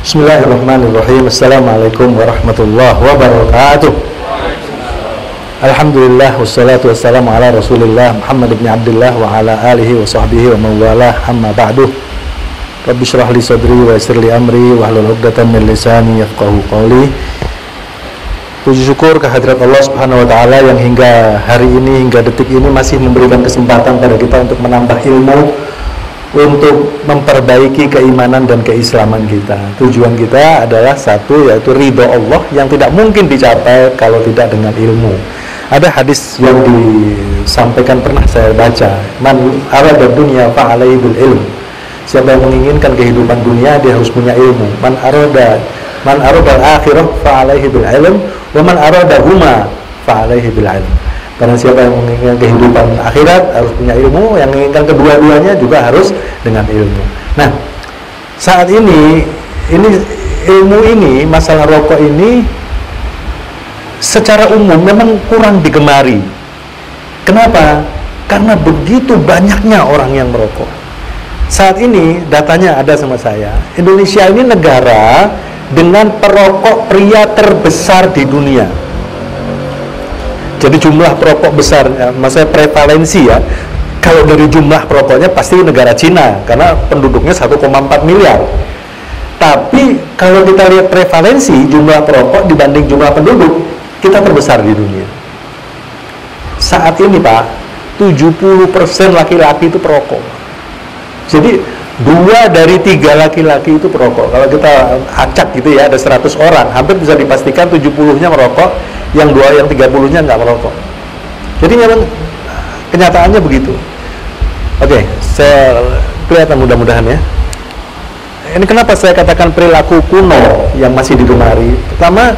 Bismillahirrahmanirrahim. Assalamualaikum warahmatullahi wabarakatuh. Alhamdulillah wassalatu wassalamu ala Rasulillah Muhammad ibn Abdullah wa ala alihi wa sahbihi wa mawalah, amma ba'du. Rabbi syrah li sadri wa yassir li amri wa hlul 'uqdatam min lisani yafqahu qawli. Puji syukur kehadirat Allah Subhanahu wa taala yang hingga hari ini, hingga detik ini masih memberikan kesempatan pada kita untuk menambah ilmu, untuk memperbaiki keimanan dan keislaman kita. Tujuan kita adalah satu, yaitu ridho Allah yang tidak mungkin dicapai kalau tidak dengan ilmu. Ada hadis yang disampaikan, pernah saya baca, man arada dunya fa'alaihi bil ilm. Siapa yang menginginkan kehidupan dunia, dia harus punya ilmu. Man arada al-akhirah fa'alaihi bil ilm, wa man arada huma fa'alaihi bil ilm. Karena siapa yang menginginkan kehidupan akhirat harus punya ilmu, yang menginginkan kedua-duanya juga harus dengan ilmu. Nah, saat ini ilmu ini, masalah rokok ini secara umum memang kurang digemari. Kenapa? Karena begitu banyaknya orang yang merokok. Saat ini datanya ada sama saya, Indonesia ini negara dengan perokok pria terbesar di dunia. Jadi jumlah perokok besar, maksudnya prevalensi ya, kalau dari jumlah perokoknya pasti negara Cina, karena penduduknya 1,4 miliar. Tapi kalau kita lihat prevalensi jumlah perokok dibanding jumlah penduduk, kita terbesar di dunia. Saat ini Pak, 70% laki-laki itu perokok. Jadi 2 dari 3 laki-laki itu perokok. Kalau kita acak gitu ya, ada 100 orang, hampir bisa dipastikan 70-nya merokok, yang 30-nya nggak merokok. Jadi memang kenyataannya begitu. Oke, saya kelihatan mudah-mudahan ya. Ini kenapa saya katakan perilaku kuno yang masih digemari. Pertama,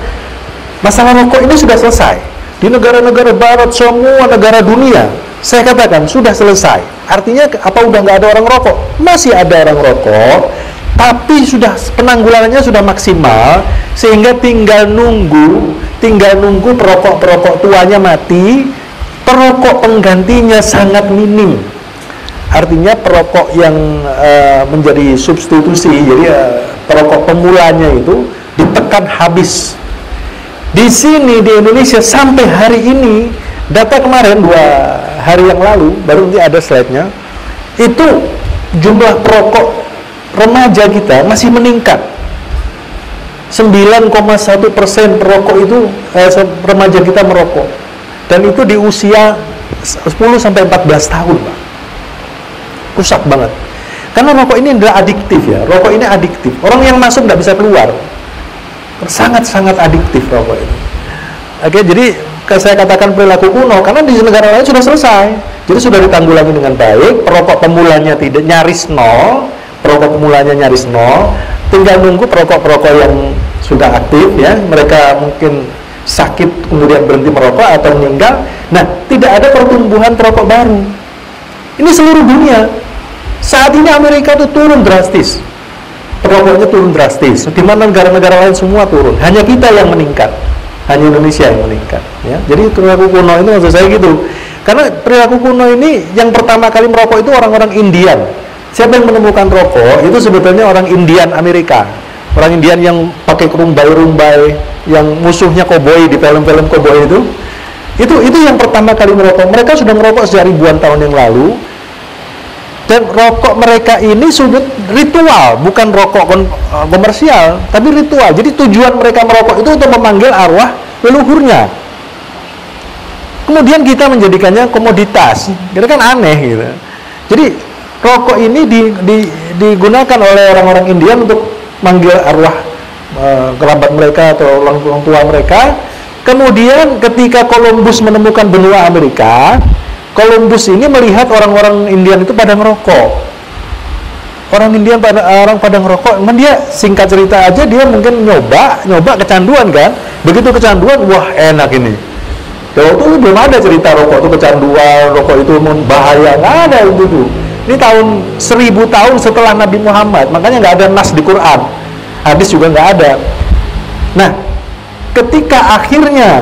masalah rokok ini sudah selesai. Di negara-negara barat, semua negara dunia, saya katakan sudah selesai. Artinya apa, udah nggak ada orang rokok? Masih ada orang rokok, tapi sudah penanggulangannya sudah maksimal, sehingga tinggal nunggu perokok tuanya mati, perokok penggantinya sangat minim. Artinya perokok yang menjadi substitusi, jadi perokok pemulanya itu ditekan habis. Di sini di Indonesia sampai hari ini, data kemarin 2 hari yang lalu, baru nanti ada slide-nya, itu jumlah perokok remaja kita masih meningkat. 9,1% perokok itu remaja kita merokok, dan itu di usia 10-14 tahun Pak. Rusak banget, karena rokok ini adalah adiktif ya. Rokok ini adiktif, orang yang masuk nggak bisa keluar, sangat-sangat adiktif rokok ini. Oke, jadi saya katakan perilaku kuno, karena di negara lain sudah selesai, jadi sudah ditanggulangi dengan baik. Perokok pemulanya tidak nyaris nol, tinggal nunggu perokok-perokok yang sudah aktif ya, mereka mungkin sakit kemudian berhenti merokok atau meninggal. Nah, tidak ada pertumbuhan perokok baru. Ini seluruh dunia. Saat ini Amerika itu turun drastis, perokoknya turun drastis, di mana negara-negara lain semua turun, hanya kita yang meningkat, hanya Indonesia yang meningkat ya. Jadi perilaku kuno ini maksud saya gitu, karena perilaku kuno ini yang pertama kali merokok itu orang-orang Indian. Siapa yang menemukan rokok itu sebetulnya orang Indian Amerika, orang Indian yang pakai rumbai-rumbai, yang musuhnya koboi di film-film koboi itu yang pertama kali merokok. Mereka sudah merokok sejak ribuan tahun yang lalu, dan rokok mereka ini sudah ritual, bukan rokok komersial, tapi ritual. Jadi tujuan mereka merokok itu untuk memanggil arwah leluhurnya. Kemudian kita menjadikannya komoditas, itu kan aneh gitu. Jadi rokok ini digunakan oleh orang-orang India untuk manggil arwah kerabat mereka atau orang tua mereka. Kemudian ketika Columbus menemukan benua Amerika, Columbus ini melihat orang-orang Indian itu pada ngerokok. Orang Indian pada ngerokok, dia singkat cerita aja, dia mungkin nyoba kecanduan kan. Begitu kecanduan, wah enak ini. Waktu itu belum ada cerita rokok itu kecanduan, rokok itu bahaya, nggak ada itu tuh. Ini tahun 1000 tahun setelah Nabi Muhammad, makanya nggak ada nas di Quran, hadis juga nggak ada. Nah, ketika akhirnya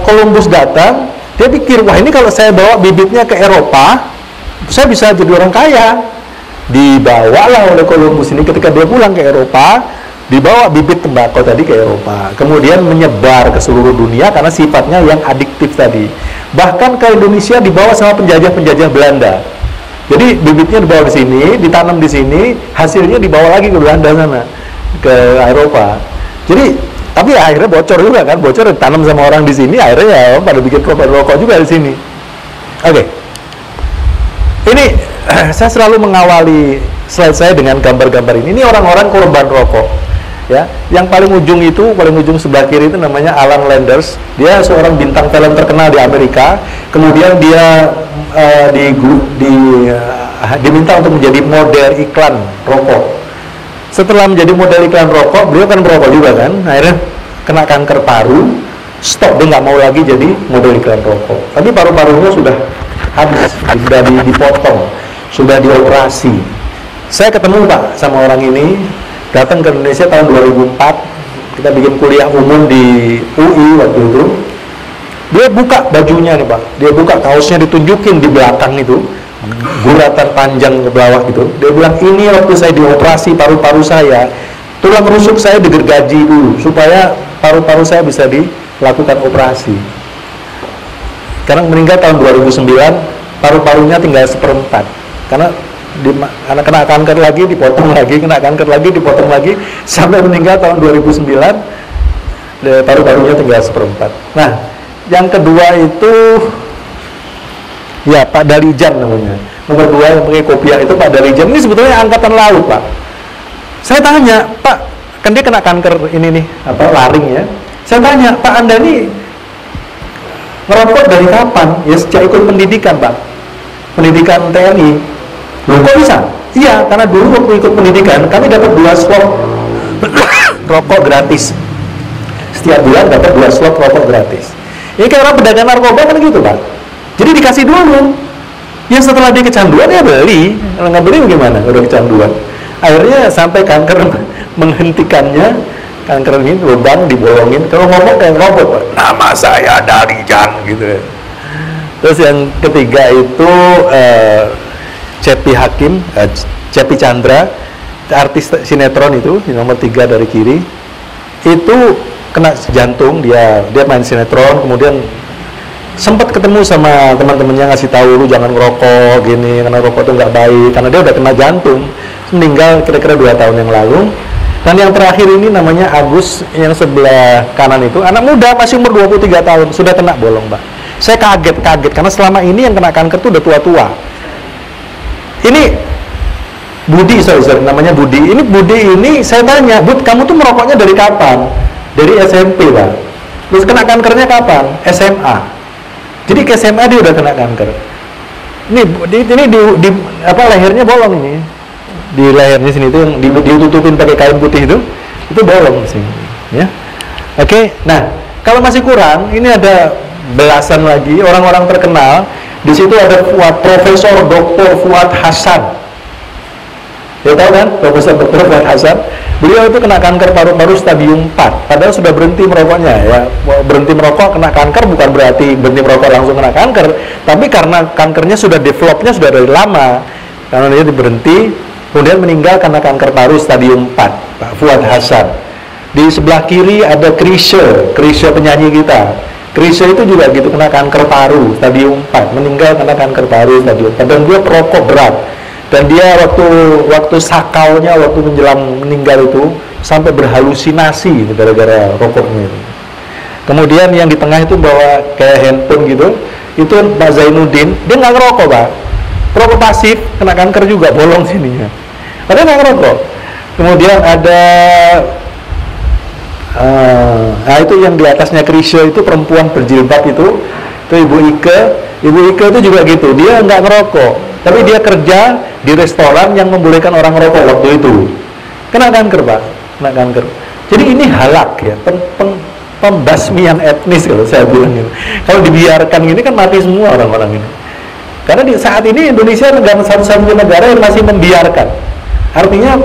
Columbus datang, dia pikir, wah ini kalau saya bawa bibitnya ke Eropa, saya bisa jadi orang kaya. dibawalah oleh Columbus ini ketika dia pulang ke Eropa, dibawa bibit tembakau tadi ke Eropa, kemudian menyebar ke seluruh dunia karena sifatnya yang adiktif tadi. Bahkan ke Indonesia dibawa sama penjajah-penjajah Belanda. Jadi bibitnya dibawa ke sini, ditanam di sini, hasilnya dibawa lagi ke Belanda sana, ke Eropa. Jadi, tapi akhirnya bocor juga kan, bocor ditanam sama orang di sini, akhirnya ya pada bikin rokok juga di sini. Oke. Ini saya selalu mengawali slide saya dengan gambar-gambar ini. Ini orang-orang korban rokok. Ya, yang paling ujung sebelah kiri itu namanya Alan Landers. Dia seorang bintang film terkenal di Amerika. Kemudian dia diminta untuk menjadi model iklan rokok. Setelah menjadi model iklan rokok, beliau kan merokok juga kan. Akhirnya kena kanker paru. Stop, dia nggak mau lagi jadi model iklan rokok. Tapi paru-parunya sudah habis, sudah dipotong, sudah dioperasi. Saya ketemu Pak sama orang ini. Datang ke Indonesia tahun 2004, kita bikin kuliah umum di UI waktu itu. Dia buka bajunya nih Pak, dia buka kaosnya, ditunjukin di belakang itu guratan panjang ke bawah gitu. Dia bilang, ini waktu saya dioperasi paru-paru saya, tulang rusuk saya digergaji dulu supaya paru-paru saya bisa dilakukan operasi. Sekarang meninggal tahun 2009, paru-parunya tinggal 1/4 karena anak kena kanker lagi, dipotong lagi, kena kanker lagi, dipotong lagi, sampai meninggal tahun 2009, paru-parunya tinggal 1/4. Nah, yang kedua itu ya Pak Dalijan namanya. Nomor 2 yang pakai kopiah itu Pak Dalijan. Ini sebetulnya angkatan laut Pak. Saya tanya, Pak, kan dia kena kanker ini nih, laring ya. Saya tanya, Pak, Anda ini ngerokok dari kapan? Ya sejak ikut pendidikan Pak, pendidikan TNI. Loh, kok bisa? Iya, karena dulu waktu ikut pendidikan kami dapat 2 slot rokok gratis. Setiap bulan dapat 2 slot rokok gratis. Ini kayak orang pedagang narkoba kan gitu Pak. Jadi dikasih dulu. Ya setelah dia kecanduan ya beli. Kalau nggak beli gimana? Udah kecanduan. Akhirnya sampai kanker menghentikannya. Kanker ini lubang dibolongin. Kalau ngomong kayak robot Pak. Nama saya Dalijan gitu. Terus yang ketiga itu Cepi Hakim, Cepi Chandra, artis sinetron itu, nomor 3 dari kiri, itu kena jantung, dia main sinetron, kemudian sempat ketemu sama teman-temannya ngasih tahu, lu jangan ngerokok gini, karena rokok itu nggak baik, karena dia udah kena jantung, meninggal kira-kira 2 tahun yang lalu. Dan yang terakhir ini namanya Agus, yang sebelah kanan itu, anak muda, masih umur 23 tahun, sudah kena bolong Pak. Saya kaget, karena selama ini yang kena kanker itu udah tua-tua. Ini Budi, sorry, namanya Budi. Ini Budi ini saya tanya, Bud, kamu tuh merokoknya dari kapan? Dari SMP Pak. Terus kena kankernya kapan? SMA. Jadi ke SMA dia udah kena kanker. Ini di lehernya bolong ini. Di lehernya sini itu yang ditutupin pakai kain putih itu bolong sini. Ya. Oke. Nah, kalau masih kurang, ini ada belasan lagi orang-orang terkenal. Di situ ada Profesor Dr. Fuad Hasan. Ya tahu kan, Profesor Dr. Fuad Hasan. Beliau itu kena kanker paru-paru stadium 4. Padahal sudah berhenti merokoknya ya. Berhenti merokok kena kanker bukan berarti berhenti merokok langsung kena kanker, tapi karena kankernya sudah developnya sudah dari lama. Karena dia berhenti, kemudian meninggal karena kanker paru stadium 4. Pak Fuad Hasan. Di sebelah kiri ada Chrisye penyanyi kita. Chrisye itu juga gitu, kena kanker paru stadium 4, meninggal karena kanker paru stadium 4, dan dia perokok berat. Dan dia waktu sakaunya, waktu menjelang meninggal itu sampai berhalusinasi gara-gara rokoknya itu. Kemudian yang di tengah itu bawa kayak handphone gitu, itu Pak Zainuddin, dia nggak ngerokok Pak, perokok pasif, kena kanker juga, bolong sininya, padahal nggak ngerokok. Kemudian ada nah itu yang di atasnya Chrisye itu perempuan berjilbab itu Ibu Ike itu juga gitu, dia nggak ngerokok, tapi dia kerja di restoran yang membolehkan orang ngerokok waktu itu, kena kanker Pak, kena kanker. Jadi ini halak ya, pembasmian etnis kalau saya bilang ini. Kalau dibiarkan ini kan mati semua orang-orang ini. Karena di saat ini Indonesia negara satu-satunya negara yang masih membiarkan. Artinya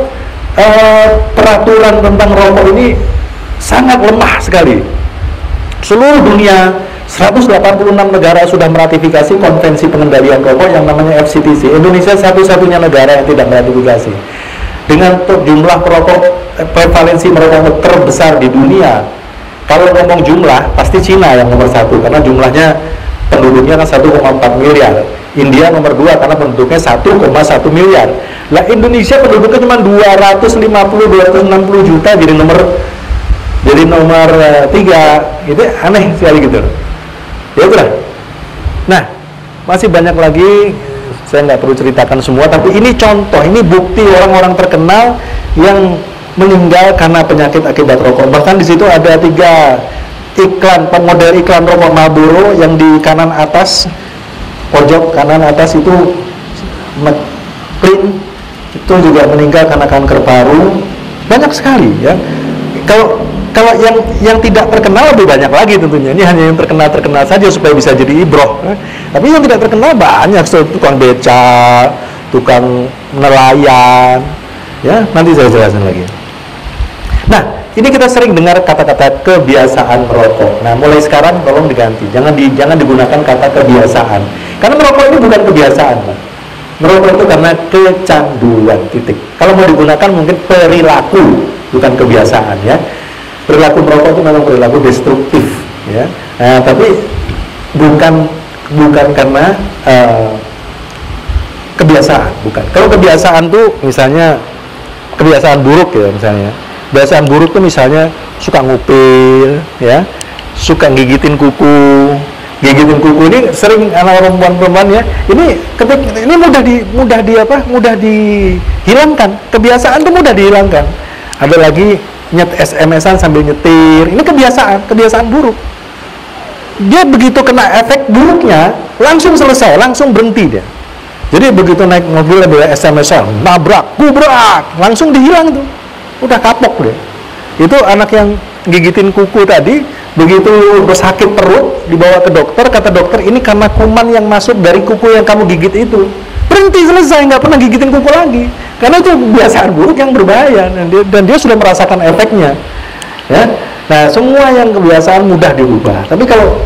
peraturan tentang rokok ini sangat lemah sekali. Seluruh dunia 186 negara sudah meratifikasi konvensi pengendalian rokok yang namanya FCTC. Indonesia satu-satunya negara yang tidak meratifikasi. Dengan jumlah prevalensi merokok terbesar di dunia. Kalau ngomong jumlah, pasti Cina yang nomor 1 karena jumlahnya penduduknya kan 1,4 miliar. India nomor 2 karena penduduknya 1,1 miliar. Lah Indonesia penduduknya cuma 250-260 juta jadi nomor 3. Itu aneh sekali gitu. Ya itulah. Nah, masih banyak lagi, saya nggak perlu ceritakan semua, tapi ini contoh, ini bukti orang-orang terkenal yang meninggal karena penyakit akibat rokok. Bahkan di situ ada 3 iklan, model iklan rokok Marlboro yang di kanan atas, pojok kanan atas itu McLean, itu juga meninggal karena kanker paru. Banyak sekali ya. Kalau yang tidak terkenal lebih banyak lagi tentunya. Ini hanya yang terkenal saja supaya bisa jadi ibroh. Tapi yang tidak terkenal banyak, tukang beca, tukang nelayan. Ya, nanti saya jelaskan lagi. Nah, ini kita sering dengar kata-kata kebiasaan merokok. Nah, mulai sekarang tolong diganti. Jangan digunakan kata kebiasaan. Karena merokok ini bukan kebiasaan, Pak. Merokok itu karena kecanduan, titik. Kalau mau digunakan mungkin perilaku, bukan kebiasaan ya. Perilaku merokok itu memang perilaku destruktif ya. Nah, tapi bukan karena kebiasaan, bukan. Kalau kebiasaan tuh misalnya kebiasaan buruk ya, misalnya kebiasaan buruk tuh misalnya suka ngupil ya, suka gigitin kuku ini sering anak perempuan ya. Ini mudah dihilangkan. Kebiasaan tuh mudah dihilangkan. Ada lagi SMS-an sambil nyetir, ini kebiasaan buruk. Dia begitu kena efek buruknya, langsung selesai, langsung berhenti dia. Jadi begitu naik mobil ada SMS-an, nabrak, kubrak, langsung dihilang tuh, udah kapok dia. Itu anak yang gigitin kuku tadi, begitu sakit perut, dibawa ke dokter, kata dokter ini karena kuman yang masuk dari kuku yang kamu gigit itu. Berhenti, selesai, nggak pernah gigitin kuku lagi. Karena itu kebiasaan buruk yang berbahaya dan dia sudah merasakan efeknya. Ya. Nah, semua yang kebiasaan mudah diubah. Tapi kalau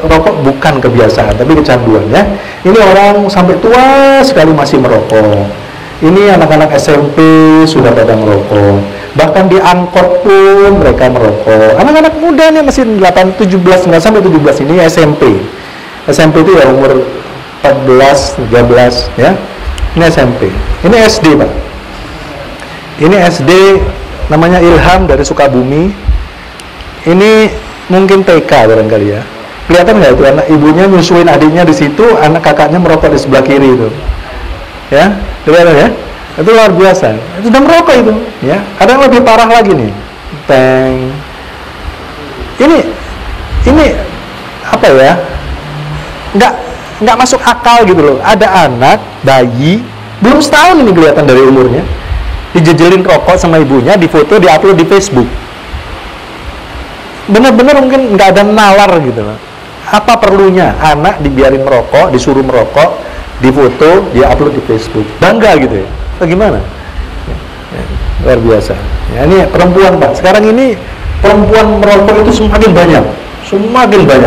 rokok bukan kebiasaan, tapi kecanduan ya. Ini orang sampai tua sekali masih merokok. Ini anak-anak SMP sudah pada merokok. Bahkan di angkot pun mereka merokok. Anak-anak muda nih masih 17 nggak sampai 17 ini SMP. SMP itu ya umur 14, 13 ya. Ini SMP. Ini SD, Pak. Ini SD namanya Ilham dari Sukabumi. Ini mungkin TK barangkali ya. Kelihatan nggak itu anak ibunya nyusuin adiknya di situ, anak kakaknya merokok di sebelah kiri itu. Ya, kelihatan ya? Itu luar biasa. Itu sudah merokok itu, ya. Ada yang lebih parah lagi nih. Ini apa ya? Nggak masuk akal gitu loh. Ada anak bayi belum setahun ini kelihatan dari umurnya dijejelin rokok sama ibunya, difoto, diupload di Facebook. Benar-benar mungkin nggak ada nalar gitu loh. Apa perlunya anak dibiarin merokok, disuruh merokok, difoto, diupload di Facebook? Bangga gitu ya? Bagaimana? Ya, luar biasa. Ya, ini perempuan, Pak. Sekarang ini perempuan merokok itu semakin banyak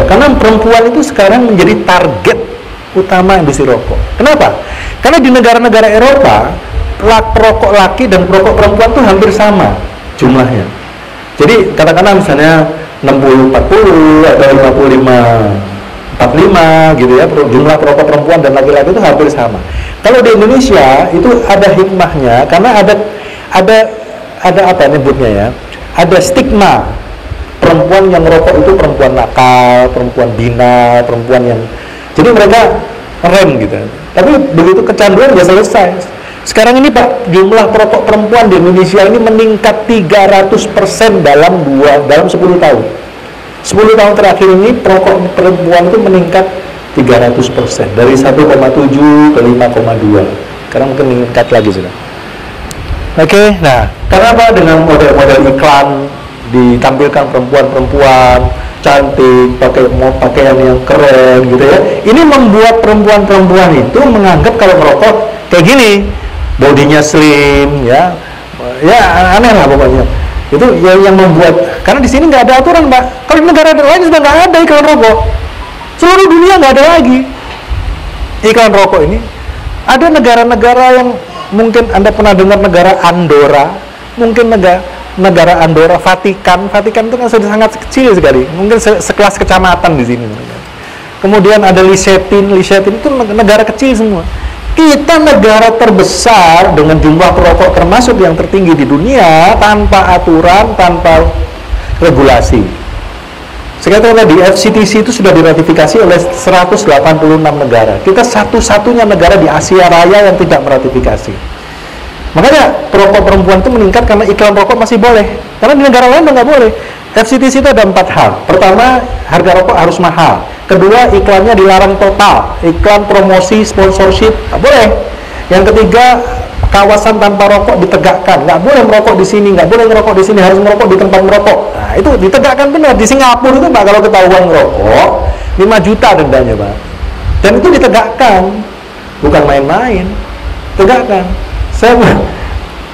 karena perempuan itu sekarang menjadi target utama industri rokok. Kenapa? Karena di negara-negara Eropa perokok laki dan perokok perempuan tuh hampir sama jumlahnya. Jadi katakanlah misalnya 60-40 atau 55-45 gitu ya, jumlah perokok perempuan dan laki-laki itu hampir sama. Kalau di Indonesia itu ada hikmahnya karena ada apa nyebutnya ya? Ada stigma perempuan yang merokok itu perempuan nakal, perempuan bina, perempuan yang jadi mereka rem gitu. Tapi begitu kecanduan ya selesai. Sekarang ini Pak, jumlah perokok perempuan di Indonesia ini meningkat 300% dalam 10 tahun. 10 tahun terakhir ini perokok perempuan itu meningkat 300%, dari 1,7 ke 5,2. Sekarang mungkin meningkat lagi sudah. Oke, nah, kenapa dengan model-model iklan ditampilkan perempuan-perempuan cantik, pakai pakaian yang keren gitu ya. Ini membuat perempuan-perempuan itu menganggap kalau merokok kayak gini, bodinya slim ya. Ya aneh lah pokoknya. Itu yang membuat, karena di sini nggak ada aturan, Pak. Kalau di negara lain sudah nggak ada iklan rokok. Seluruh dunia nggak ada lagi iklan rokok ini. Ada negara-negara yang mungkin Anda pernah dengar, negara Andorra, mungkin negara Andorra, Vatikan itu kan sudah sangat kecil sekali, mungkin sekelas kecamatan di sini. Kemudian ada Lisetin itu negara kecil semua. Kita negara terbesar dengan jumlah perokok termasuk yang tertinggi di dunia, tanpa aturan, tanpa regulasi. Sekarang tadi FCTC itu sudah diratifikasi oleh 186 negara. Kita satu-satunya negara di Asia Raya yang tidak meratifikasi. Makanya perokok perempuan itu meningkat karena iklan rokok masih boleh. Karena di negara lain nggak boleh. FCTC itu ada 4 hal. Pertama, harga rokok harus mahal. Kedua, iklannya dilarang total. Iklan promosi, sponsorship, nggak boleh. Yang ketiga, kawasan tanpa rokok ditegakkan. Nggak boleh merokok di sini, nggak boleh merokok di sini, harus merokok di tempat merokok. Nah, itu ditegakkan benar. Di Singapura itu, Pak, kalau ketahuan merokok, 5 juta dendanya, Pak. Dan itu ditegakkan. Bukan main-main. Tegakkan.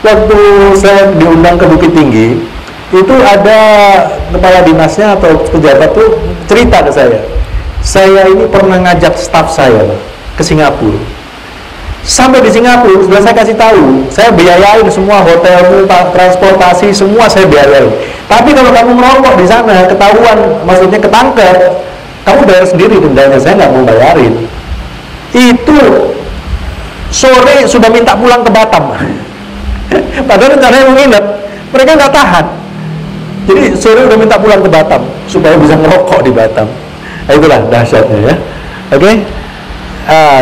Waktu saya diundang ke Bukit Tinggi, itu ada kepala dinasnya atau pejabat tuh cerita ke saya ini pernah ngajak staf saya ke Singapura. Sampai di Singapura sudah saya kasih tahu, saya biayain semua hotelmu, transportasi, semua saya biayain. Tapi kalau kamu merokok di sana, ketahuan, maksudnya ketangkep, kamu bayar sendiri dendanya, saya nggak mau bayarin. Itu sore sudah minta pulang ke Batam. Padahal rencananya mau nginep, mereka nggak tahan. Jadi sore udah minta pulang ke Batam supaya bisa ngerokok di Batam. Nah, itulah dahsyatnya ya. Oke.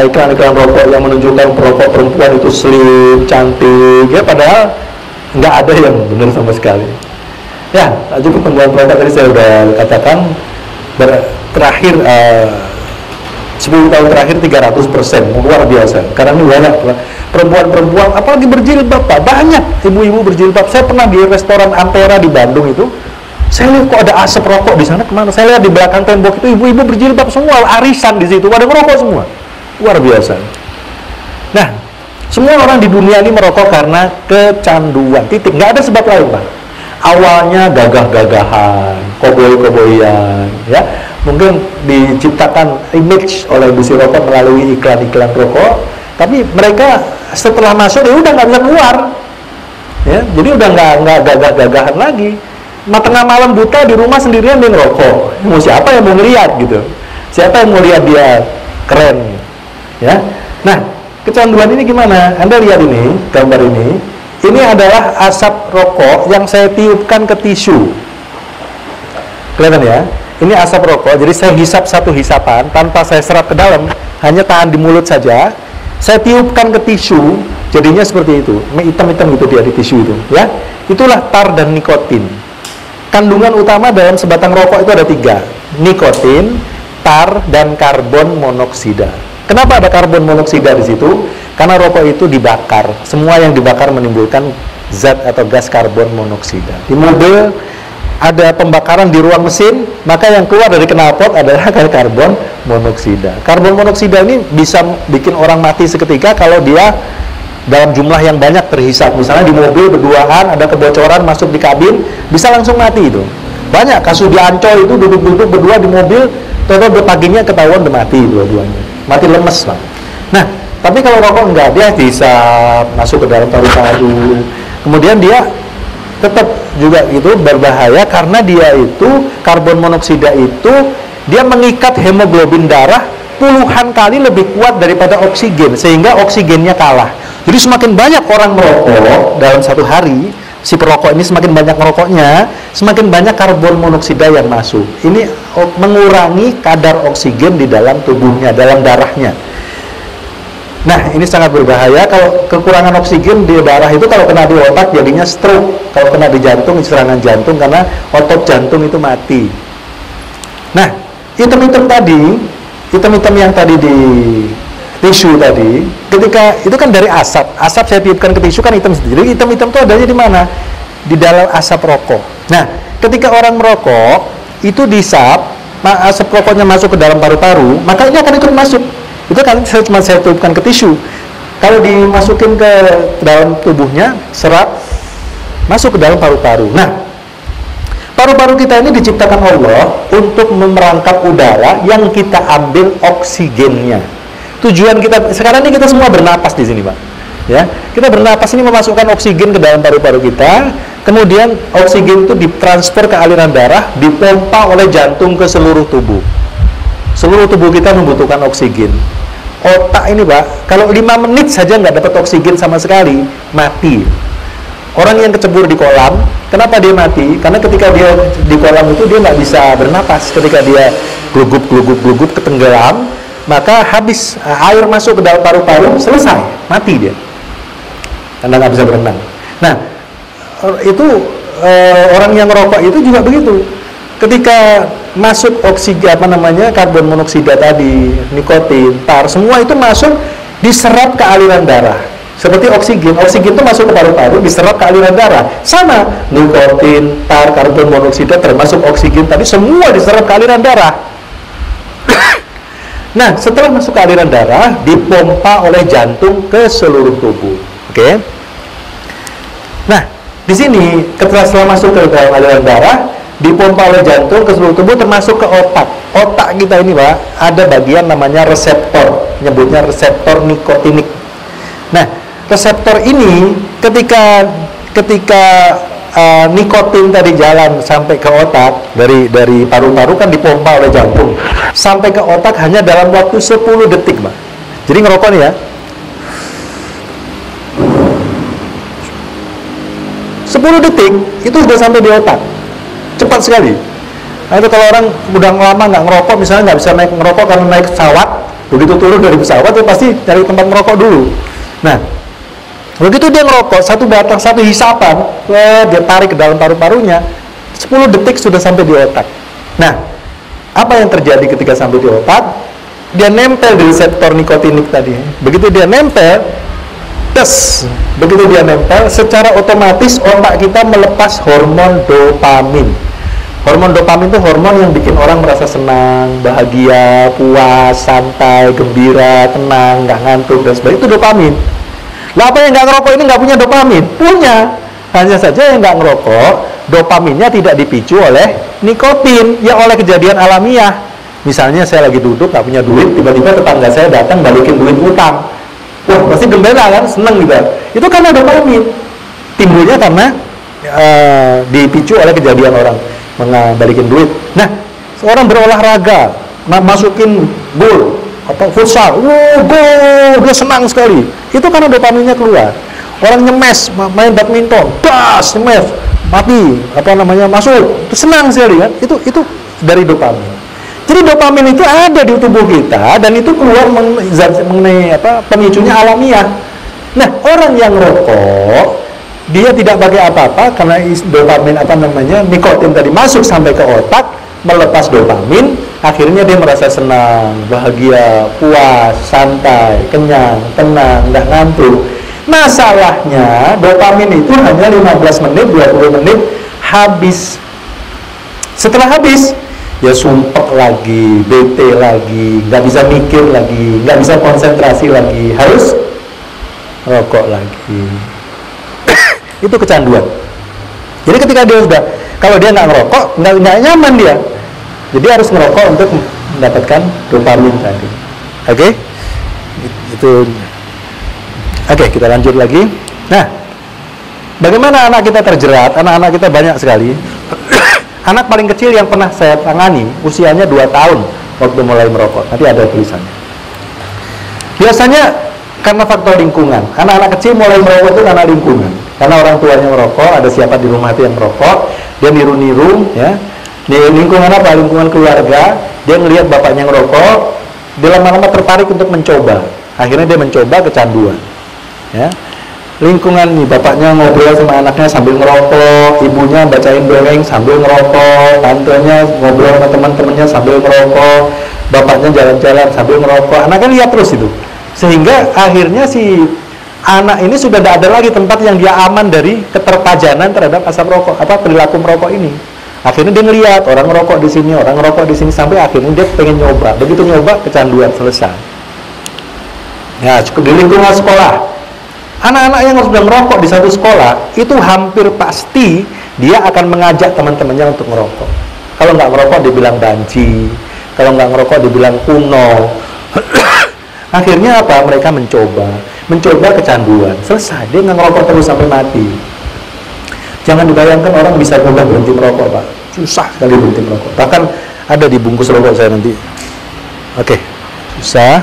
Iklan-iklan rokok yang menunjukkan perokok perempuan itu slim, cantik, ya padahal nggak ada yang benar sama sekali. Ya, lanjut pertumbuhan perokok tadi saya udah katakan terakhir 10 tahun terakhir 300%, luar biasa. Karena ini banyak perempuan-perempuan, apalagi berjilbab, Pak. Banyak ibu-ibu berjilbab. Saya pernah di restoran Ampera di Bandung itu, saya lihat kok ada asap rokok di sana kemana? Saya lihat di belakang tembok itu ibu-ibu berjilbab semua, arisan di situ, pada merokok semua. Luar biasa. Nah, semua orang di dunia ini merokok karena kecanduan. Titik. Nggak ada sebab lain, Pak. Awalnya gagah-gagahan, koboi-koboian, ya. Mungkin diciptakan image oleh industri rokok melalui iklan-iklan rokok, tapi mereka setelah masuk ya udah nggak bisa keluar, ya. Jadi udah nggak gagah-gagahan lagi. Tengah malam buta di rumah sendirian dia ngerokok. Mau siapa yang mau ngeliat gitu? Siapa yang mau lihat dia keren, ya? Nah, kecanduan ini gimana? Anda lihat ini, gambar ini. Ini adalah asap rokok yang saya tiupkan ke tisu. Kelihatan ya? Ini asap rokok, jadi saya hisap satu hisapan tanpa saya serap ke dalam, hanya tahan di mulut saja. Saya tiupkan ke tisu, jadinya seperti itu, hitam-hitam gitu dia di tisu itu, ya. Itulah tar dan nikotin. Kandungan utama dalam sebatang rokok itu ada 3, nikotin, tar, dan karbon monoksida. Kenapa ada karbon monoksida di situ? Karena rokok itu dibakar, semua yang dibakar menimbulkan zat atau gas karbon monoksida. Di mobil ada pembakaran di ruang mesin, maka yang keluar dari knalpot adalah karbon monoksida. Karbon monoksida ini bisa bikin orang mati seketika kalau dia dalam jumlah yang banyak terhisap. Misalnya di mobil berduaan, ada kebocoran masuk di kabin, bisa langsung mati itu. Banyak kasus di Ancol itu duduk-duduk berdua di mobil, total paginya ketahuan udah mati dua-duanya. Mati lemes, Pak. Nah, tapi kalau rokok enggak, dia hisap, masuk ke dalam paru-paru. Kemudian dia tetap juga itu berbahaya karena dia itu karbon monoksida itu dia mengikat hemoglobin darah puluhan kali lebih kuat daripada oksigen, sehingga oksigennya kalah. Jadi semakin banyak orang merokok dalam satu hari, si perokok ini semakin banyak merokoknya, semakin banyak karbon monoksida yang masuk. Ini mengurangi kadar oksigen di dalam tubuhnya, dalam darahnya. Nah, ini sangat berbahaya. Kalau kekurangan oksigen di darah itu, kalau kena di otak jadinya stroke, kalau kena di jantung serangan jantung karena otot jantung itu mati. Nah, hitam-hitam yang tadi di tisu tadi, ketika itu kan dari asap saya tiupkan ke tisu kan hitam. Jadi hitam-hitam itu adanya di mana? Di dalam asap rokok. Nah, ketika orang merokok itu disap, asap rokoknya masuk ke dalam paru-paru, maka ini akan ikut masuk. Itu kan saya tiupkan ke tisu. Kalau dimasukin ke dalam tubuhnya, serap masuk ke dalam paru-paru. Nah, Paru-paru kita ini diciptakan Allah untuk merangkap udara yang kita ambil oksigennya. Tujuan kita sekarang ini kita semua bernapas di sini, Pak. Ya, kita bernapas ini memasukkan oksigen ke dalam paru-paru kita, kemudian oksigen itu ditransfer ke aliran darah, dipompa oleh jantung ke seluruh tubuh. Seluruh tubuh kita membutuhkan oksigen. Otak ini, Pak, kalau 5 menit saja nggak dapat oksigen sama sekali, mati. Orang yang kecebur di kolam, kenapa dia mati? Karena ketika dia di kolam itu dia nggak bisa bernapas. Ketika dia glugup ketenggelam, maka habis air masuk ke dalam paru-paru, selesai, mati dia. Karena nggak bisa berenang. Nah, itu orang yang merokok itu juga begitu. Ketika masuk oksigen karbon monoksida tadi, nikotin, tar, semua itu masuk diserap ke aliran darah. Seperti oksigen itu masuk ke paru-paru, diserap ke aliran darah. Sama, nikotin, tar, karbon monoksida termasuk oksigen tadi semua diserap ke aliran darah. Nah, setelah masuk ke aliran darah, dipompa oleh jantung ke seluruh tubuh. Oke. Nah, di sini setelah masuk ke dalam aliran darah, dipompa oleh jantung ke seluruh tubuh termasuk ke otak. Otak kita ini, Pak, ada bagian namanya reseptor, nyebutnya reseptor nikotinik. Nah, reseptor ini ketika nikotin tadi jalan sampai ke otak dari paru-paru kan dipompa oleh jantung sampai ke otak hanya dalam waktu 10 detik, Pak. Jadi ngerokok nih ya, 10 detik itu sudah sampai di otak, cepat sekali. Nah, itu kalau orang udah lama nggak ngerokok, misalnya nggak bisa naik ngerokok karena naik pesawat, begitu turun dari pesawat itu pasti cari tempat ngerokok dulu. Nah, begitu dia ngerokok, satu batang, satu hisapan, dia tarik ke dalam paru-parunya, 10 detik sudah sampai di otak. Nah, apa yang terjadi ketika sampai di otak? Dia nempel di reseptor nikotinik tadi. Begitu dia nempel, begitu dia nempel, secara otomatis otak kita melepas hormon dopamin. Hormon dopamin itu hormon yang bikin orang merasa senang, bahagia, puas, santai, gembira, tenang, nggak ngantuk, dan sebagainya. Itu dopamin. Lah, apa yang nggak ngerokok ini nggak punya dopamin? Punya. Hanya saja yang nggak ngerokok, dopaminnya tidak dipicu oleh nikotin, ya oleh kejadian alamiah. Misalnya saya lagi duduk, nggak punya duit, tiba-tiba tetangga saya datang balikin duit utang. Wah, pasti gembira kan, seneng juga. Itu karena dopamin. Timbulnya karena dipicu oleh kejadian orang mengembalikan duit. Nah, seorang berolahraga, masukin gol atau futsal, gol, dia senang sekali. Itu karena dopaminnya keluar. Orang nyemes, main badminton, nyemes, mati, masuk, itu senang sekali kan? Itu dari dopamin. Jadi dopamin itu ada di tubuh kita dan itu keluar mengenai pemicunya alamiah. Nah, orang yang merokok dia tidak pakai apa-apa karena dopamin nikotin tadi masuk sampai ke otak, melepas dopamin, akhirnya dia merasa senang, bahagia, puas, santai, kenyang, tenang, nggak ngantuk. Masalahnya dopamin itu hanya 15 menit, 20 menit habis. Setelah habis, ya sumpek lagi, bete lagi, nggak bisa mikir lagi, nggak bisa konsentrasi lagi, harus rokok lagi. Itu kecanduan. Jadi ketika dia kalau dia nggak ngerokok, nggak nyaman dia. Jadi harus ngerokok untuk mendapatkan dopamin tadi. Oke? Oke, kita lanjut lagi. Nah, bagaimana anak kita terjerat? Anak-anak kita banyak sekali. Anak paling kecil yang pernah saya tangani usianya 2 tahun waktu mulai merokok. Nanti ada tulisannya. Biasanya karena faktor lingkungan. Anak-anak kecil mulai merokok itu karena lingkungan. Karena orang tuanya merokok, ada siapa di rumah itu yang merokok, dia niru-niru, ya. Di lingkungan apa? Lingkungan keluarga. Dia ngelihat bapaknya ngerokok, dia lama-lama tertarik untuk mencoba. Akhirnya dia mencoba, kecanduan. Ya. Lingkungan nih, bapaknya ngobrol sama anaknya sambil ngerokok, ibunya bacain dongeng sambil ngerokok, tantenya ngobrol sama teman-temannya sambil ngerokok, bapaknya jalan-jalan sambil ngerokok. Anaknya lihat terus itu. Sehingga akhirnya si anak ini sudah tidak ada lagi tempat yang dia aman dari keterpajanan terhadap asap rokok, perilaku merokok ini. Akhirnya dia ngelihat orang ngerokok di sini, orang ngerokok di sini, sampai akhirnya dia pengen nyoba. Begitu nyoba, kecanduan, selesai. Ya, cukup di lingkungan sekolah. Anak-anak yang sudah merokok di satu sekolah itu hampir pasti dia akan mengajak teman-temannya untuk merokok. Kalau nggak merokok dibilang banci, kalau nggak ngerokok dibilang kuno. Akhirnya apa? Mereka mencoba kecanduan. Selesai, dia nggak ngerokok terus sampai mati. Jangan dibayangkan orang bisa mudah berhenti merokok, Pak. Susah sekali berhenti merokok. Bahkan ada di bungkus rokok saya nanti. Oke, susah.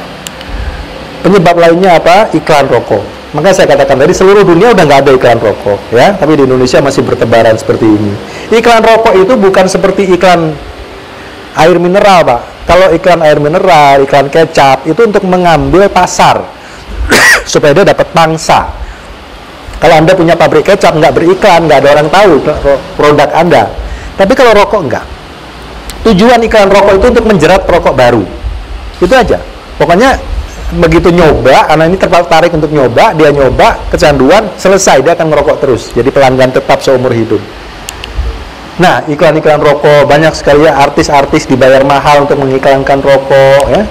Penyebab lainnya apa? Iklan rokok. Makanya saya katakan tadi seluruh dunia udah nggak ada iklan rokok, ya. Tapi di Indonesia masih bertebaran seperti ini. Iklan rokok itu bukan seperti iklan air mineral, Pak. Kalau iklan air mineral, iklan kecap itu untuk mengambil pasar supaya dia dapat pangsa. Kalau Anda punya pabrik kecap nggak beriklan, nggak ada orang tahu produk Anda. Tapi kalau rokok enggak. Tujuan iklan rokok itu untuk menjerat perokok baru. Itu aja. Pokoknya begitu nyoba, anak ini tertarik untuk nyoba, dia nyoba, kecanduan, selesai, dia akan merokok terus. Jadi pelanggan tetap seumur hidup. Nah, iklan-iklan rokok banyak sekali ya, artis-artis dibayar mahal untuk mengiklankan rokok, ya.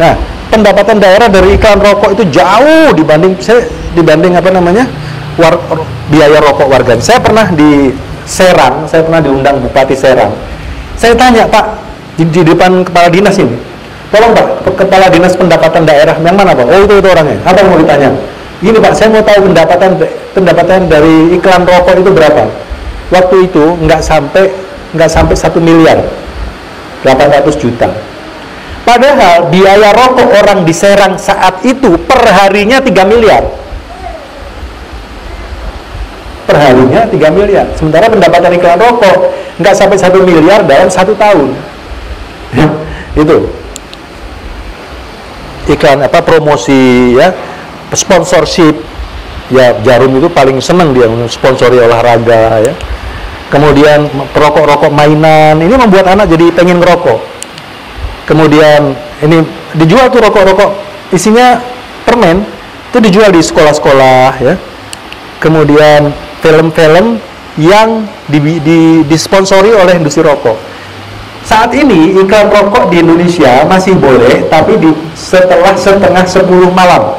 Nah, pendapatan daerah dari iklan rokok itu jauh dibanding apa namanya biaya rokok warga. Saya pernah di Serang, saya pernah diundang Bupati Serang. Saya tanya, Pak, di depan kepala dinas ini, tolong Pak, kepala dinas pendapatan daerah yang mana Pak? Oh itu orangnya. Apa yang mau ditanya? Gini Pak, saya mau tahu pendapatan dari iklan rokok itu berapa? Waktu itu nggak sampai 1 miliar, 800 juta. Padahal biaya rokok orang di Serang saat itu per harinya 3 miliar. Per harinya 3 miliar. Sementara pendapatan iklan rokok nggak sampai 1 miliar dalam 1 tahun. Itu iklan apa, promosi ya, sponsorship ya. Jarum itu paling seneng dia sponsori olahraga ya. Kemudian rokok mainan, ini membuat anak jadi pengen ngerokok. Kemudian ini dijual tuh rokok isinya permen, itu dijual di sekolah-sekolah ya. Kemudian film-film yang disponsori oleh industri rokok. Saat ini iklan rokok di Indonesia masih boleh, tapi setelah setengah 10 malam.